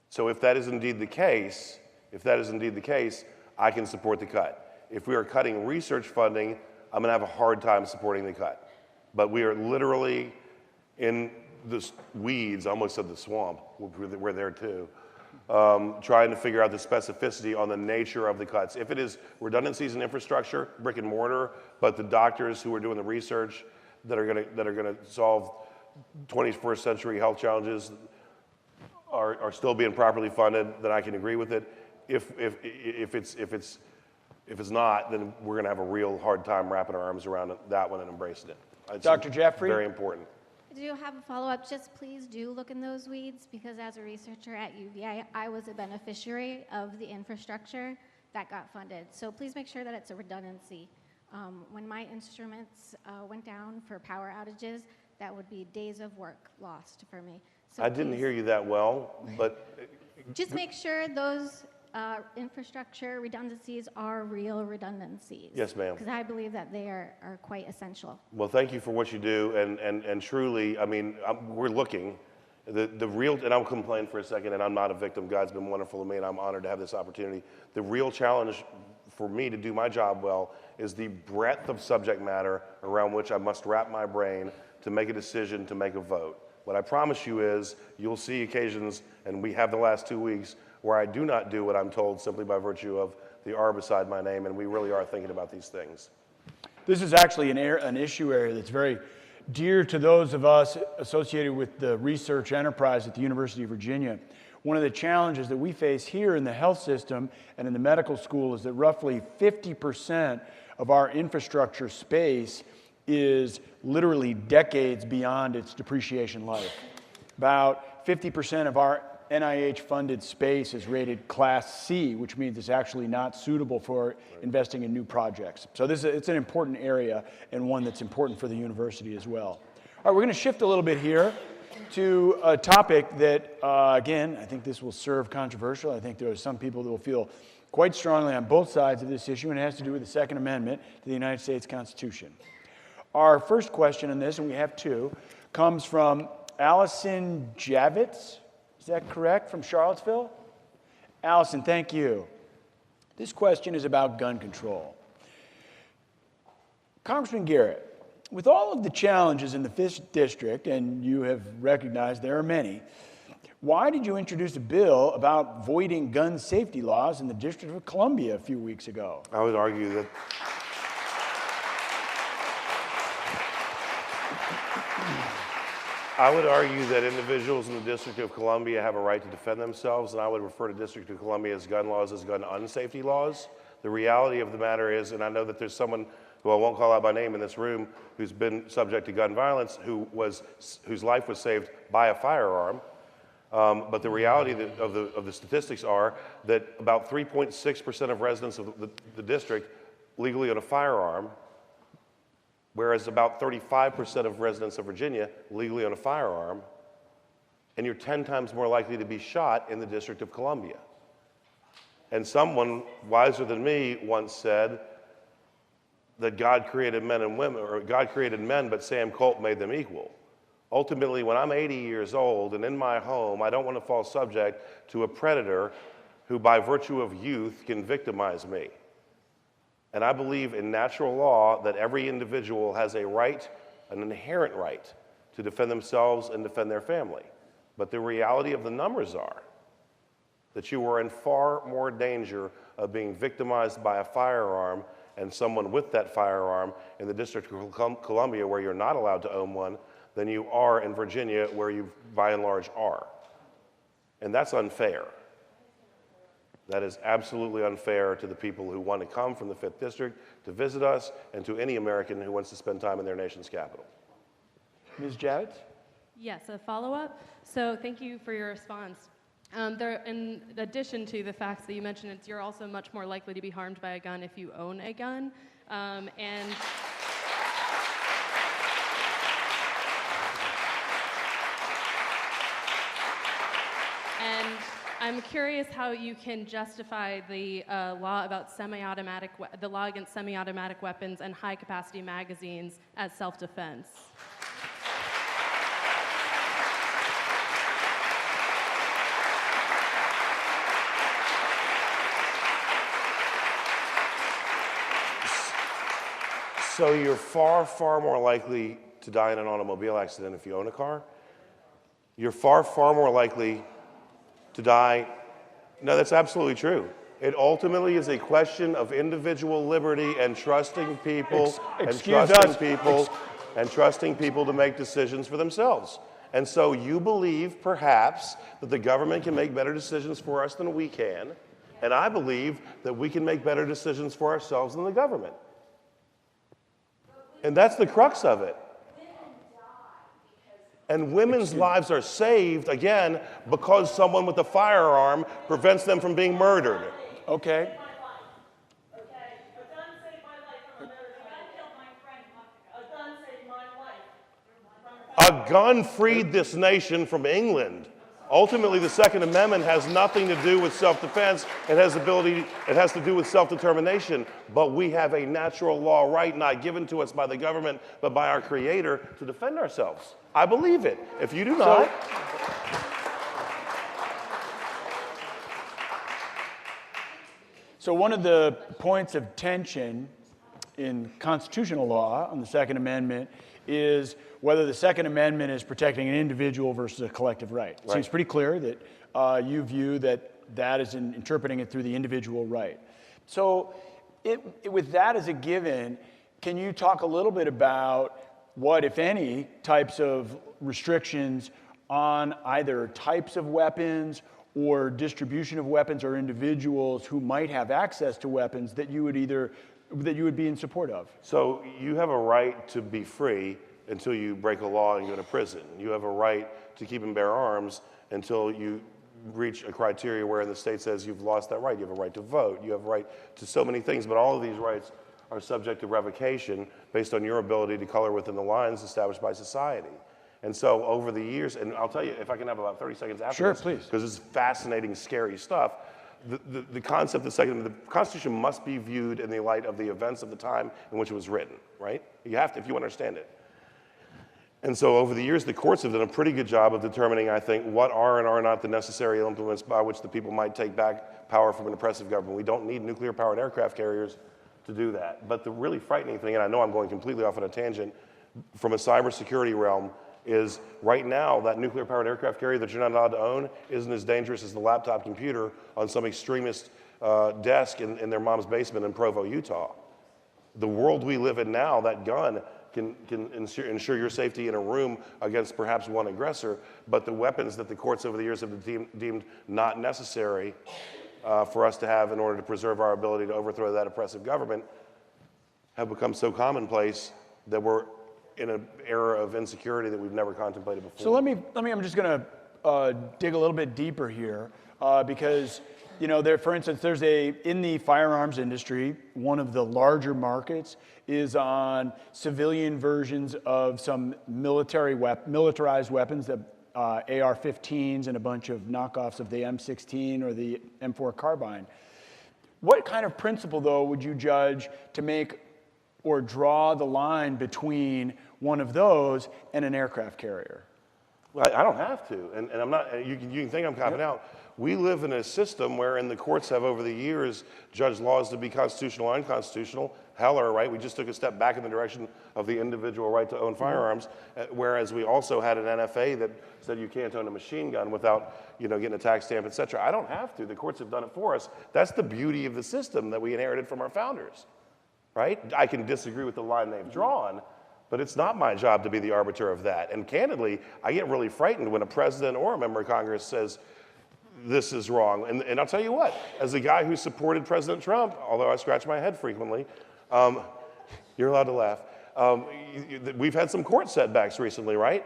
So if that is indeed the case, I can support the cut. If we are cutting research funding, I'm going to have a hard time supporting the cut. But we are literally in the weeds, I almost said the swamp, we're there too, trying to figure out the specificity on the nature of the cuts. If it is redundancies in infrastructure, brick and mortar, but the doctors who are doing the research that are going to solve 21st century health challenges are still being properly funded, then I can agree with it. If it's not, then we're going to have a real hard time wrapping our arms around that one and embracing it. It's Dr. Jeffrey? Very important. I do have a follow-up. Just please do look in those weeds, because as a researcher at UVA, I was a beneficiary of the infrastructure that got funded. So please make sure that it's a redundancy. When my instruments went down for power outages, that would be days of work lost for me. So I didn't hear you that well, but... Just make sure those infrastructure redundancies are real redundancies. Yes, ma'am. Because I believe that they are quite essential. Well, thank you for what you do, and truly, I mean, we're looking. The real, and I'll complain for a second, and I'm not a victim. God's been wonderful to me, and I'm honored to have this opportunity. The real challenge for me to do my job well is the breadth of subject matter around which I must wrap my brain to make a decision, to make a vote. What I promise you is you'll see occasions, and we have the last 2 weeks, where I do not do what I'm told simply by virtue of the R beside my name, and we really are thinking about these things. This is actually an issue area that's very dear to those of us associated with the research enterprise at the University of Virginia. One of the challenges that we face here in the health system and in the medical school is that roughly 50% of our infrastructure space is literally decades beyond its depreciation life. About 50% of our NIH-funded space is rated Class C, which means it's actually not suitable for investing in new projects. So it's an important area, and one that's important for the university as well. All right, we're going to shift a little bit here to a topic that, again, I think this will serve controversial. I think there are some people that will feel quite strongly on both sides of this issue, and it has to do with the Second Amendment to the United States Constitution. Our first question on this, and we have two, comes from Allison Javits. Is that correct, from Charlottesville? Allison, thank you. This question is about gun control. Congressman Garrett, with all of the challenges in the 5th District, and you have recognized there are many, why did you introduce a bill about voiding gun safety laws in the District of Columbia a few weeks ago? I would argue that I would argue that individuals in the District of Columbia have a right to defend themselves, and I would refer to District of Columbia's gun laws as gun unsafety laws. The reality of the matter is, and I know that there's someone who I won't call out by name in this room who's been subject to gun violence, whose life was saved by a firearm. But the reality of the statistics are that about 3.6% of residents of the district legally own a firearm, whereas about 35% of residents of Virginia legally own a firearm, and you're 10 times more likely to be shot in the District of Columbia. And someone wiser than me once said that God created men and women, or God created men, but Sam Colt made them equal. Ultimately, when I'm 80 years old and in my home, I don't want to fall subject to a predator who, by virtue of youth, can victimize me. And I believe in natural law that every individual has a right, an inherent right, to defend themselves and defend their family. But the reality of the numbers are that you are in far more danger of being victimized by a firearm and someone with that firearm in the District of Columbia, where you're not allowed to own one, than you are in Virginia, where you by and large are. And that's unfair. That is absolutely unfair to the people who want to come from the 5th District to visit us, and to any American who wants to spend time in their nation's capital. Ms. Javits? Yes, a follow-up. So thank you for your response. In addition to the facts that you mentioned, you're also much more likely to be harmed by a gun if you own a gun. And I'm curious how you can justify the law about the law against semi-automatic weapons and high-capacity magazines as self-defense. So you're far, far more likely to die in an automobile accident if you own a car. You're far, far more likely to die. No, that's absolutely true. It ultimately is a question of individual liberty and trusting people and trusting people to make decisions for themselves. And so you believe, perhaps, that the government can make better decisions for us than we can, and I believe that we can make better decisions for ourselves than the government. And that's the crux of it. And women's lives are saved, again, because someone with a firearm prevents them from being murdered. Okay. A gun freed this nation from England. Ultimately, the Second Amendment has nothing to do with self-defense. It has to do with self-determination. But we have a natural law right, not given to us by the government, but by our Creator, to defend ourselves. I believe it. If you do not... So one of the points of tension in constitutional law on the Second Amendment is whether the Second Amendment is protecting an individual versus a collective right. It seems pretty clear that you view that is interpreting it through the individual right. So with that as a given, can you talk a little bit about what, if any, types of restrictions on either types of weapons or distribution of weapons or individuals who might have access to weapons that you would be in support of? So you have a right to be free until you break a law and go to prison. You have a right to keep and bear arms until you reach a criteria where the state says you've lost that right. You have a right to vote. You have a right to so many things, but all of these rights are subject to revocation based on your ability to color within the lines established by society. And so over the years, and I'll tell you, if I can have about 30 seconds after this, please, because it's fascinating, scary stuff. The concept of the Constitution must be viewed in the light of the events of the time in which it was written, right? You have to, if you understand it. And so over the years, the courts have done a pretty good job of determining, I think, what are and are not the necessary implements by which the people might take back power from an oppressive government. We don't need nuclear-powered aircraft carriers to do that. But the really frightening thing, and I know I'm going completely off on a tangent, from a cybersecurity realm, is right now that nuclear-powered aircraft carrier that you're not allowed to own isn't as dangerous as the laptop computer on some extremist desk in their mom's basement in Provo, Utah. The world we live in now, that gun can ensure your safety in a room against perhaps one aggressor, but the weapons that the courts over the years have deemed not necessary for us to have in order to preserve our ability to overthrow that oppressive government have become so commonplace that we're in an era of insecurity that we've never contemplated before. So I'm just going to dig a little bit deeper here because, you know, for instance, in the firearms industry, one of the larger markets is on civilian versions of some militarized weapons, the AR-15s and a bunch of knockoffs of the M16 or the M4 carbine. What kind of principle, though, would you judge to make or draw the line between one of those and an aircraft carrier? Well, I don't have to, and I'm not. You can think I'm copping out. We live in a system wherein the courts have over the years judged laws to be constitutional or unconstitutional. Heller, right? We just took a step back in the direction of the individual right to own firearms, whereas we also had an NFA that said you can't own a machine gun without, you know, getting a tax stamp, et cetera. I don't have to. The courts have done it for us. That's the beauty of the system that we inherited from our founders, right? I can disagree with the line they've drawn, but it's not my job to be the arbiter of that. And candidly, I get really frightened when a president or a member of Congress says, this is wrong. And I'll tell you what, as a guy who supported President Trump, although I scratch my head frequently, you're allowed to laugh. We've had some court setbacks recently, right?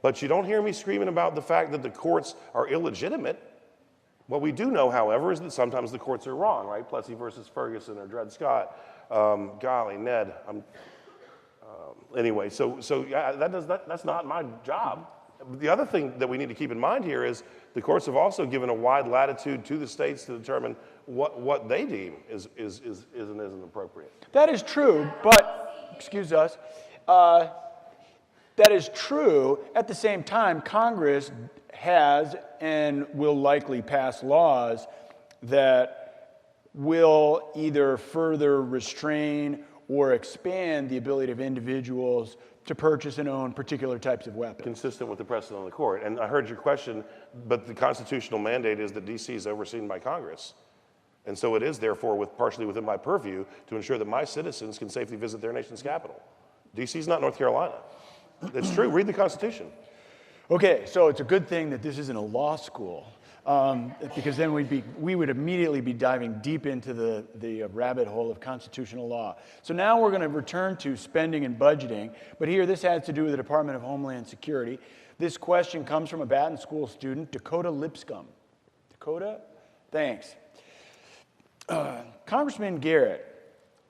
But you don't hear me screaming about the fact that the courts are illegitimate. What we do know, however, is that sometimes the courts are wrong, right? Plessy versus Ferguson or Dred Scott. Golly, Ned. Anyway, so yeah, that's not my job. The other thing that we need to keep in mind here is the courts have also given a wide latitude to the states to determine what they deem is and isn't appropriate. That is true, but, excuse us, that is true. At the same time, Congress has and will likely pass laws that will either further restrain or expand the ability of individuals to purchase and own particular types of weapons. Consistent with the precedent of the court. And I heard your question, but the constitutional mandate is that D.C. is overseen by Congress. And so it is, therefore, partially within my purview to ensure that my citizens can safely visit their nation's capital. D.C. is not North Carolina. It's true. Read the Constitution. Okay, so it's a good thing that this isn't a law school, because then we would immediately be diving deep into the rabbit hole of constitutional law. So now we're going to return to spending and budgeting, but here this has to do with the Department of Homeland Security. This question comes from a Batten School student, Dakota Lipscomb. Dakota, thanks. Congressman Garrett,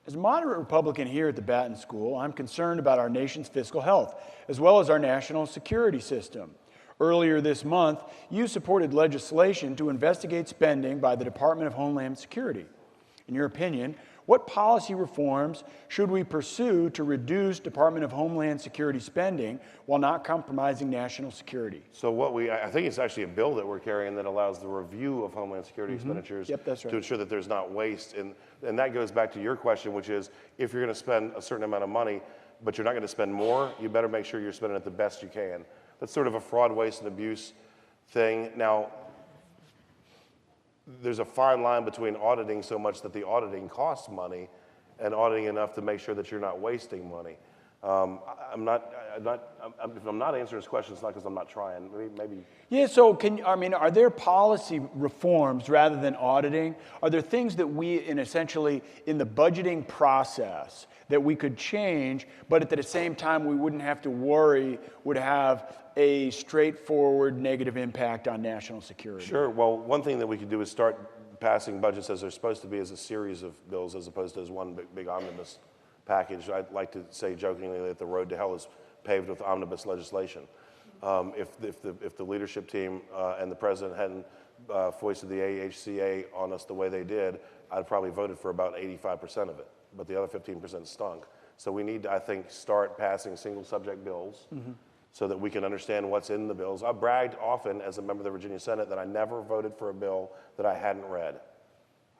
as a moderate Republican here at the Batten School, I'm concerned about our nation's fiscal health, as well as our national security system. Earlier this month, you supported legislation to investigate spending by the Department of Homeland Security. In your opinion, what policy reforms should we pursue to reduce Department of Homeland Security spending while not compromising national security? So I think it's actually a bill that we're carrying that allows the review of Homeland Security expenditures to ensure that there's not waste. And that goes back to your question, which is if you're going to spend a certain amount of money, but you're not going to spend more, you better make sure you're spending it the best you can. That's sort of a fraud, waste, and abuse thing. Now, there's a fine line between auditing so much that the auditing costs money and auditing enough to make sure that you're not wasting money. If I'm not answering this question, it's not because I'm not trying. Maybe. Yeah, so are there policy reforms rather than auditing? Are there things that we, essentially in the budgeting process, that we could change, but at the same time we wouldn't have to worry would have a straightforward negative impact on national security? Sure. Well, one thing that we could do is start passing budgets as they're supposed to be as a series of bills as opposed to as one big omnibus package. I'd like to say jokingly that the road to hell is paved with omnibus legislation. If the leadership team and the president hadn't foisted the AHCA on us the way they did, I'd probably voted for about 85% of it, but the other 15% stunk. So we need to, I think, start passing single subject bills so that we can understand what's in the bills. I've bragged often as a member of the Virginia Senate that I never voted for a bill that I hadn't read.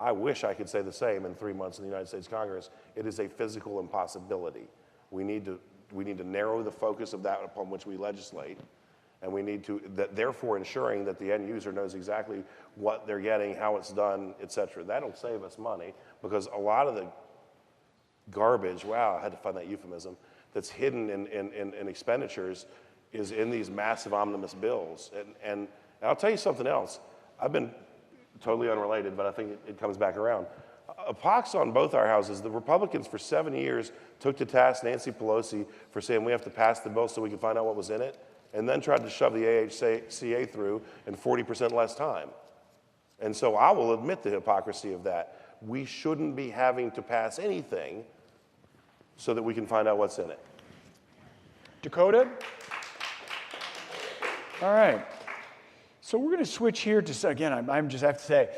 I wish I could say the same in 3 months in the United States Congress. It is a physical impossibility. We need to narrow the focus of that upon which we legislate, and we need to, therefore ensuring that the end user knows exactly what they're getting, how it's done, et cetera. That'll save us money because a lot of the garbage, wow, I had to find that euphemism, that's hidden in expenditures is in these massive omnibus bills. And I'll tell you something else. I've been totally unrelated, but I think it comes back around. A pox on both our houses. The Republicans for 7 years took to task Nancy Pelosi for saying we have to pass the bill so we can find out what was in it, and then tried to shove the AHCA through in 40% less time. And so I will admit the hypocrisy of that. We shouldn't be having to pass anything so that we can find out what's in it. Dakota? All right. So we're going to switch here to, again, I just have to say,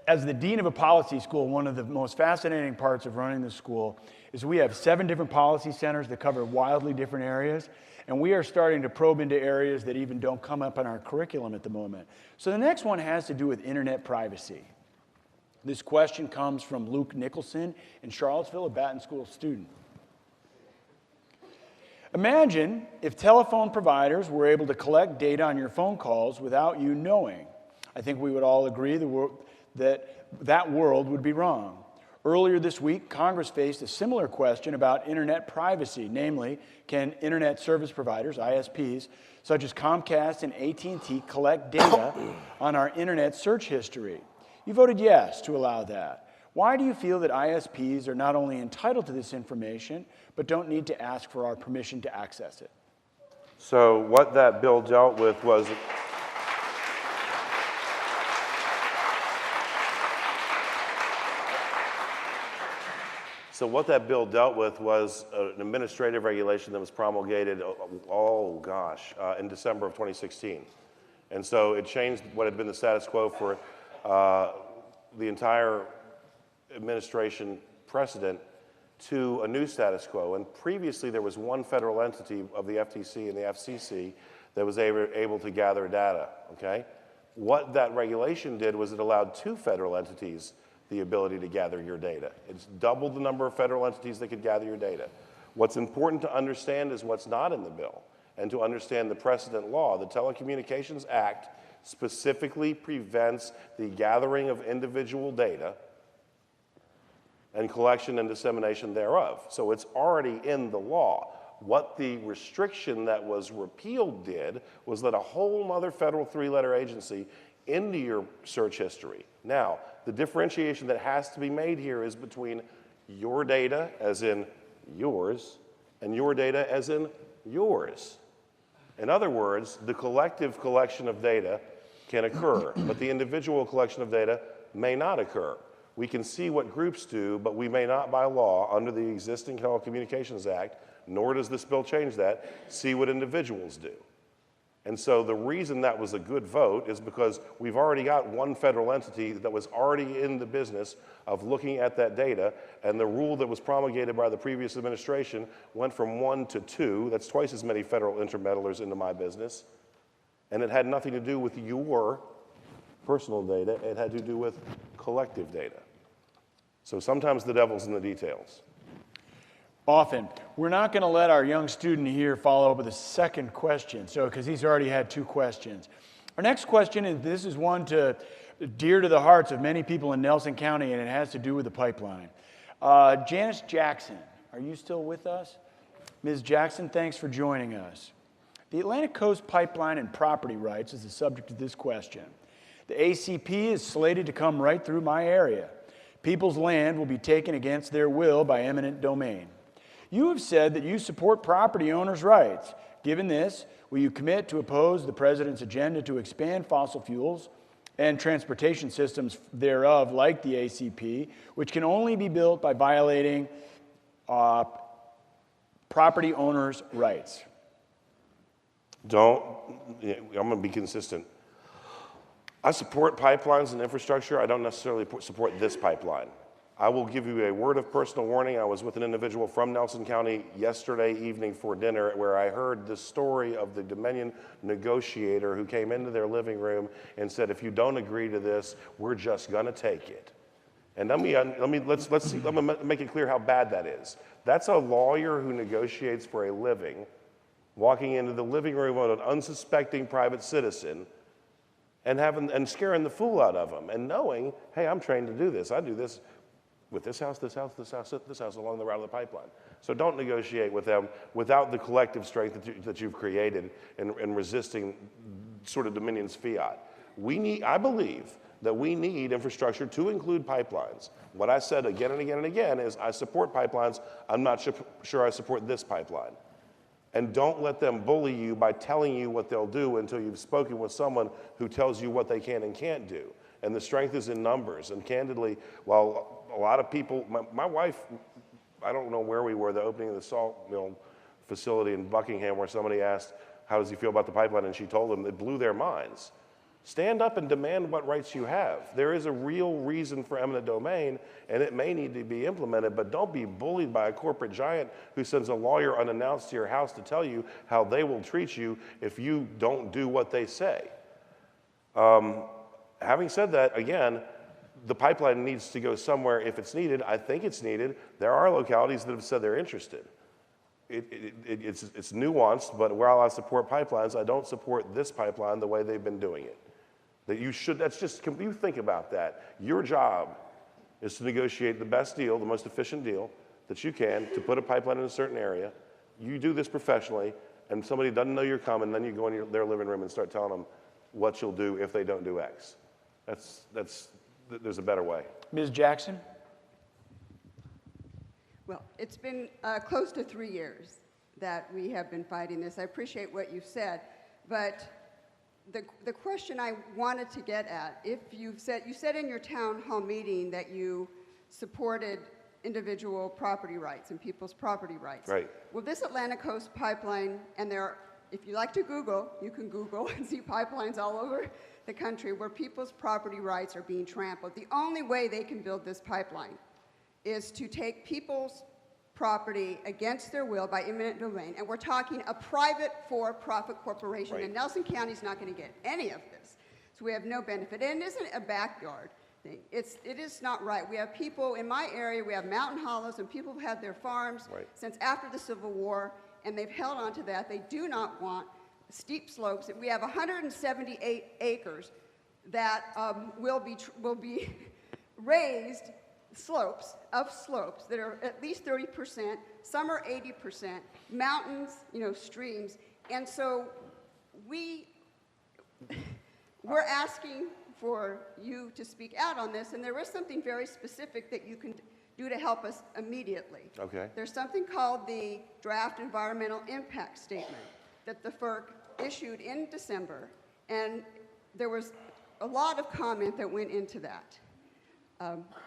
as the dean of a policy school, one of the most fascinating parts of running the school is we have 7 different policy centers that cover wildly different areas, and we are starting to probe into areas that even don't come up in our curriculum at the moment. So the next one has to do with internet privacy. This question comes from Luke Nicholson in Charlottesville, a Batten School student. Imagine if telephone providers were able to collect data on your phone calls without you knowing. I think we would all agree that world would be wrong. Earlier this week, Congress faced a similar question about internet privacy, namely, can internet service providers, ISPs, such as Comcast and AT&T collect data on our internet search history? You voted yes to allow that. Why do you feel that ISPs are not only entitled to this information, but don't need to ask for our permission to access it? So what that bill dealt with was an administrative regulation that was promulgated, in December of 2016. And so it changed what had been the status quo for the entire administration precedent to a new status quo. And previously there was one federal entity of the FTC and the FCC that was able to gather data, okay? What that regulation did was it allowed 2 federal entities the ability to gather your data. It's doubled the number of federal entities that could gather your data. What's important to understand is what's not in the bill, and to understand the precedent law. The Telecommunications Act specifically prevents the gathering of individual data and collection and dissemination thereof. So it's already in the law. What the restriction that was repealed did was let a whole other federal 3-letter agency into your search history. Now, the differentiation that has to be made here is between your data, as in yours, and your data, as in yours. In other words, the collective collection of data can occur, but the individual collection of data may not occur. We can see what groups do, but we may not by law, under the existing Telecommunications Act, nor does this bill change that, see what individuals do. And so the reason that was a good vote is because we've already got one federal entity that was already in the business of looking at that data, and the rule that was promulgated by the previous administration went from 1 to 2. That's twice as many federal intermeddlers into my business. And it had nothing to do with your personal data. It had to do with collective data. So sometimes the devil's in the details. Often. We're not going to let our young student here follow up with a second question, because he's already had 2 questions. Our next question, and this is one dear to the hearts of many people in Nelson County, and it has to do with the pipeline. Janice Jackson, are you still with us? Ms. Jackson, thanks for joining us. The Atlantic Coast Pipeline and property rights is the subject of this question. The ACP is slated to come right through my area. People's land will be taken against their will by eminent domain. You have said that you support property owners' rights. Given this, will you commit to oppose the president's agenda to expand fossil fuels and transportation systems thereof, like the ACP, which can only be built by violating property owners' rights? I'm going to be consistent. I support pipelines and infrastructure. I don't necessarily support this pipeline. I will give you a word of personal warning. I was with an individual from Nelson County yesterday evening for dinner where I heard the story of the Dominion negotiator who came into their living room and said, if you don't agree to this, we're just going to take it. And let's see, let me make it clear how bad that is. That's a lawyer who negotiates for a living, walking into the living room of an unsuspecting private citizen and scaring the fool out of him and knowing, hey, I'm trained to do this. I do this with this house, this house, this house, this house along the route of the pipeline. So don't negotiate with them without the collective strength that you've created in resisting sort of Dominion's fiat. I believe that we need infrastructure to include pipelines. What I said again and again and again is I support pipelines. I'm not sure I support this pipeline. And don't let them bully you by telling you what they'll do until you've spoken with someone who tells you what they can and can't do. And the strength is in numbers. And candidly, while a lot of people, my wife, I don't know where we were, the opening of the salt mill facility in Buckingham, where somebody asked, how does he feel about the pipeline? And she told them, it blew their minds. Stand up and demand what rights you have. There is a real reason for eminent domain, and it may need to be implemented, but don't be bullied by a corporate giant who sends a lawyer unannounced to your house to tell you how they will treat you if you don't do what they say. Having said that, again, the pipeline needs to go somewhere if it's needed. I think it's needed. There are localities that have said they're interested. It's nuanced, but while I support pipelines, I don't support this pipeline the way they've been doing it. You think about that. Your job is to negotiate the best deal, the most efficient deal that you can to put a pipeline in a certain area. You do this professionally, and somebody doesn't know you're coming, then you go in their living room and start telling them what you'll do if they don't do X. There's a better way. Ms. Jackson? Well, it's been close to 3 years that we have been fighting this. I appreciate what you've said, but the question I wanted to get at, if you said in your town hall meeting that you supported individual property rights and people's property rights. Right. Well, this Atlantic Coast pipeline, and if you like to Google, you can Google and see pipelines all over the country where people's property rights are being trampled. The only way they can build this pipeline is to take people's property against their will by eminent domain, and we're talking a private for-profit corporation, right. And Nelson County's not going to get any of this, so we have no benefit. And it isn't a backyard thing. It is not right. We have people in my area, we have mountain hollows, and people have had their farms right. since after the Civil War, and they've held on to that. They do not want steep slopes. We have 178 acres that will be raised slopes that are at least 30%, some are 80%, mountains, streams. And so we're asking for you to speak out on this, and there is something very specific that you can do to help us immediately. Okay. There's something called the Draft Environmental Impact Statement that the FERC issued in December, and there was a lot of comment that went into that.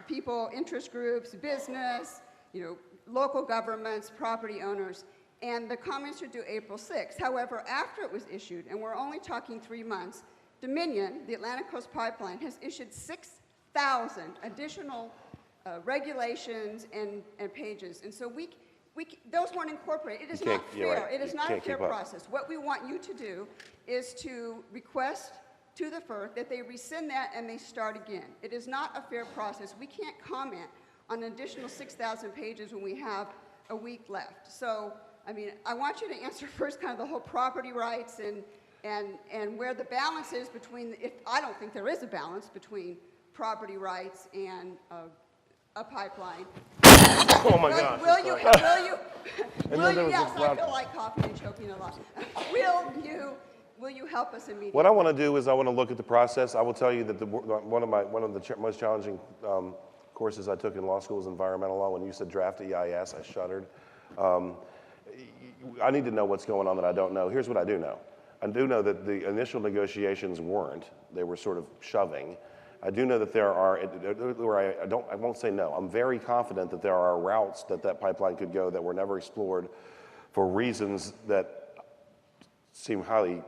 People, interest groups, business, local governments, property owners, and the comments are due April 6th. However, after it was issued, and we're only talking 3 months, Dominion, the Atlantic Coast Pipeline, has issued 6,000 additional regulations and pages, and so those weren't incorporated. It is not fair. Right. It is not a fair process. What we want you to do is to request to the FERC that they rescind that and they start again. It is not a fair process. We can't comment on an additional 6,000 pages when we have a week left. So, I want you to answer first kind of the whole property rights and where the balance is between, I don't think there is a balance between property rights and a pipeline. Oh my gosh. Will you, yes, I feel like coughing and choking a lot. Will you help us immediately? What I want to do is I want to look at the process. I will tell you that one of the most challenging courses I took in law school was environmental law. When you said draft EIS, I shuddered. I need to know what's going on that I don't know. Here's what I do know. I do know that the initial negotiations weren't. They were sort of shoving. I do know that there are, I won't say no. I'm very confident that there are routes that pipeline could go that were never explored for reasons that seem highly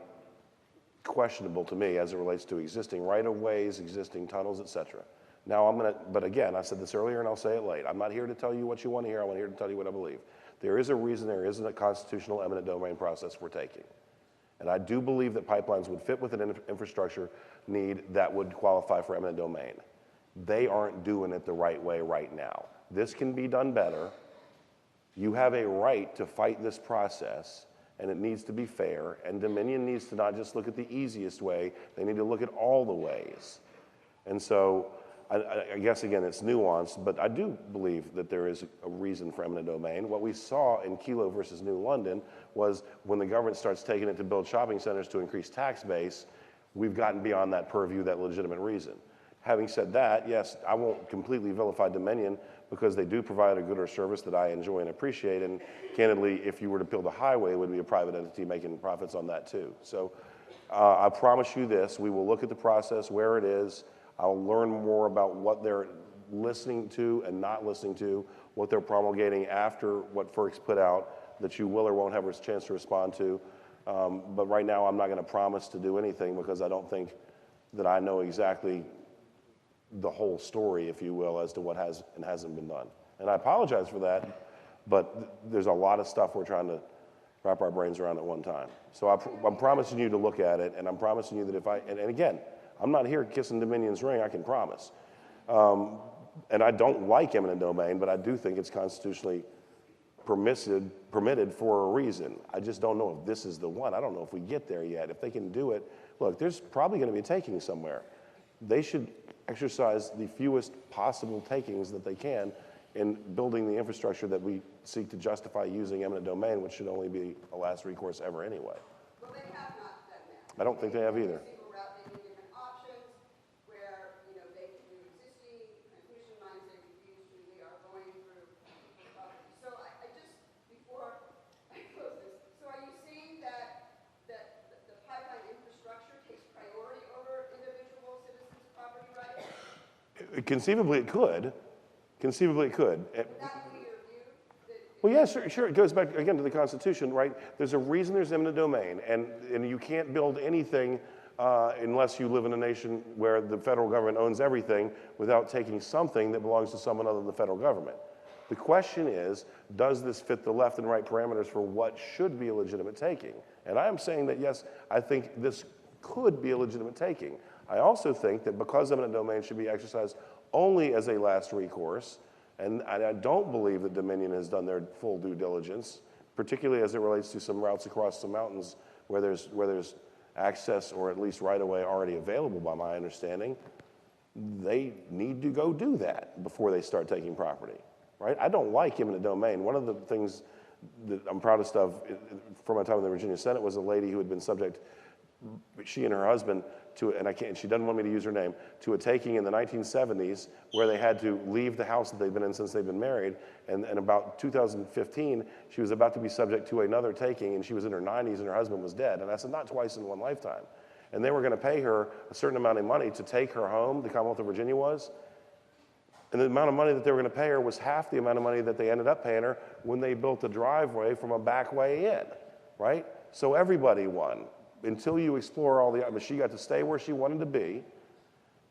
questionable to me as it relates to existing right-of-ways, existing tunnels, et cetera. Now but again, I said this earlier and I'll say it late. I'm not here to tell you what you want to hear. I'm here to tell you what I believe. There is a reason there isn't a constitutional eminent domain process we're taking. And I do believe that pipelines would fit with an infrastructure need that would qualify for eminent domain. They aren't doing it the right way right now. This can be done better. You have a right to fight this process, and it needs to be fair, and Dominion needs to not just look at the easiest way, they need to look at all the ways. And so I guess, again, it's nuanced, but I do believe that there is a reason for eminent domain. What we saw in Kelo versus New London was when the government starts taking it to build shopping centers to increase tax base, we've gotten beyond that purview, that legitimate reason. Having said that, yes, I won't completely vilify Dominion because they do provide a good or service that I enjoy and appreciate, and candidly, if you were to build a highway, it would be a private entity making profits on that too. So I promise you this, we will look at the process, where it is. I'll learn more about what they're listening to and not listening to, what they're promulgating after what FERC's put out that you will or won't have a chance to respond to. But right now, I'm not going to promise to do anything because I don't think that I know exactly the whole story, if you will, as to what has and hasn't been done. And I apologize for that, but there's a lot of stuff we're trying to wrap our brains around at one time. So I'm promising you to look at it, and I'm promising you that if and again, I'm not here kissing Dominion's ring, I can promise. And I don't like eminent domain, but I do think it's constitutionally permitted for a reason. I just don't know if this is the one. I don't know if we get there yet. If they can do it, look, there's probably going to be a taking somewhere. They should exercise the fewest possible takings that they can in building the infrastructure that we seek to justify using eminent domain, which should only be a last recourse ever anyway. Well, they have not done that. I don't think they have either. Conceivably, it could. Conceivably, it could. Well, yeah, sure. It goes back, again, to the Constitution, right? There's a reason there's eminent domain, and you can't build anything unless you live in a nation where the federal government owns everything without taking something that belongs to someone other than the federal government. The question is, does this fit the left and right parameters for what should be a legitimate taking? And I am saying that, yes, I think this could be a legitimate taking. I also think that because eminent domain should be exercised only as a last recourse, and I don't believe that Dominion has done their full due diligence, particularly as it relates to some routes across the mountains where there's access or at least right-of-way already available, by my understanding. They need to go do that before they start taking property, right? I don't like eminent domain. One of the things that I'm proudest of from my time in the Virginia Senate was a lady who had been subject, she and her husband, she doesn't want me to use her name, to a taking in the 1970s where they had to leave the house that they'd been in since they'd been married. And about 2015, she was about to be subject to another taking, and she was in her 90s and her husband was dead. And I said, not twice in one lifetime. And they were going to pay her a certain amount of money to take her home, the Commonwealth of Virginia was. And the amount of money that they were going to pay her was half the amount of money that they ended up paying her when they built a driveway from a back way in, right? So everybody won. Until you explore all the, she got to stay where she wanted to be,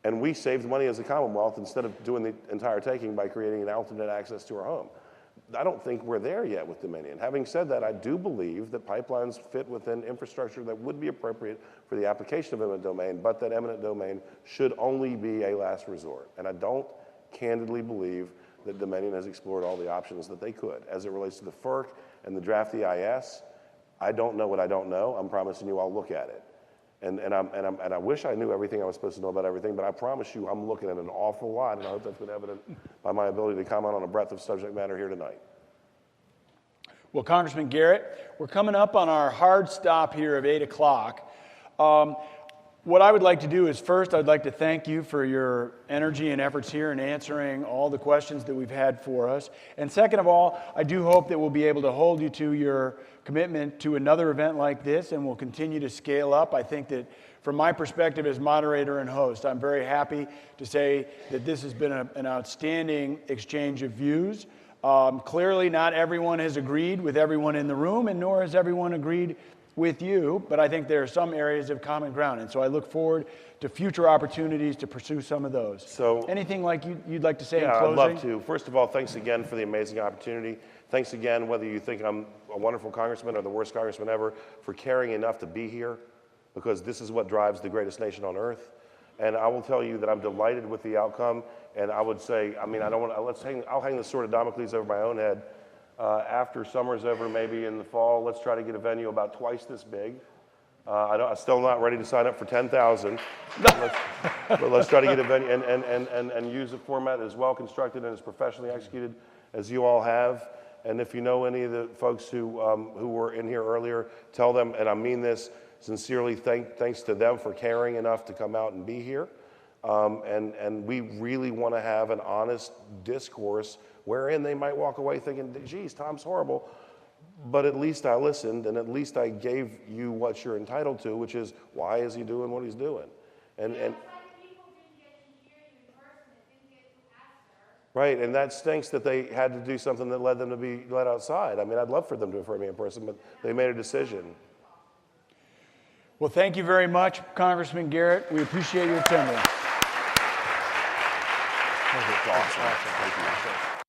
and we saved money as a Commonwealth instead of doing the entire taking by creating an alternate access to her home. I don't think we're there yet with Dominion. Having said that, I do believe that pipelines fit within infrastructure that would be appropriate for the application of eminent domain, but that eminent domain should only be a last resort. And I don't candidly believe that Dominion has explored all the options that they could. As it relates to the FERC and the draft EIS, I don't know what I don't know. I'm promising you I'll look at it. And I wish I knew everything I was supposed to know about everything, but I promise you I'm looking at an awful lot, and I hope that's been evident by my ability to comment on a breadth of subject matter here tonight. Well, Congressman Garrett, we're coming up on our hard stop here of 8 o'clock. What I would like to do is first, I'd like to thank you for your energy and efforts here in answering all the questions that we've had for us. And second of all, I do hope that we'll be able to hold you to your commitment to another event like this, and we'll continue to scale up. I think that from my perspective as moderator and host, I'm very happy to say that this has been an outstanding exchange of views. Clearly, not everyone has agreed with everyone in the room, and nor has everyone agreed with you, but I think there are some areas of common ground, and so I look forward to future opportunities to pursue some of those. So, anything like you'd like to say in closing? I'd love to. First of all, thanks again for the amazing opportunity. Thanks again, whether you think I'm a wonderful congressman or the worst congressman ever, for caring enough to be here, because this is what drives the greatest nation on earth. And I will tell you that I'm delighted with the outcome, and I would say, I mean, I don't want to, I'll hang the sword of Damocles over my own head. After summer's over, maybe in the fall, let's try to get a venue about twice this big, I'm still not ready to sign up for 10,000, but let's try to get a venue and use a format that is well constructed and as professionally executed as you all have. And if you know any of the folks who were in here earlier, tell them, and I mean this sincerely, thanks to them for caring enough to come out and be here. And we really want to have an honest discourse wherein they might walk away thinking, geez, Tom's horrible, but at least I listened, and at least I gave you what you're entitled to, which is, why is he doing what he's doing? And right, and that stinks that they had to do something that led them to be let outside. I mean, I'd love for them to have heard me in person, but they made a decision. Well, thank you very much, Congressman Garrett. We appreciate your attendance. Awesome. Thank you.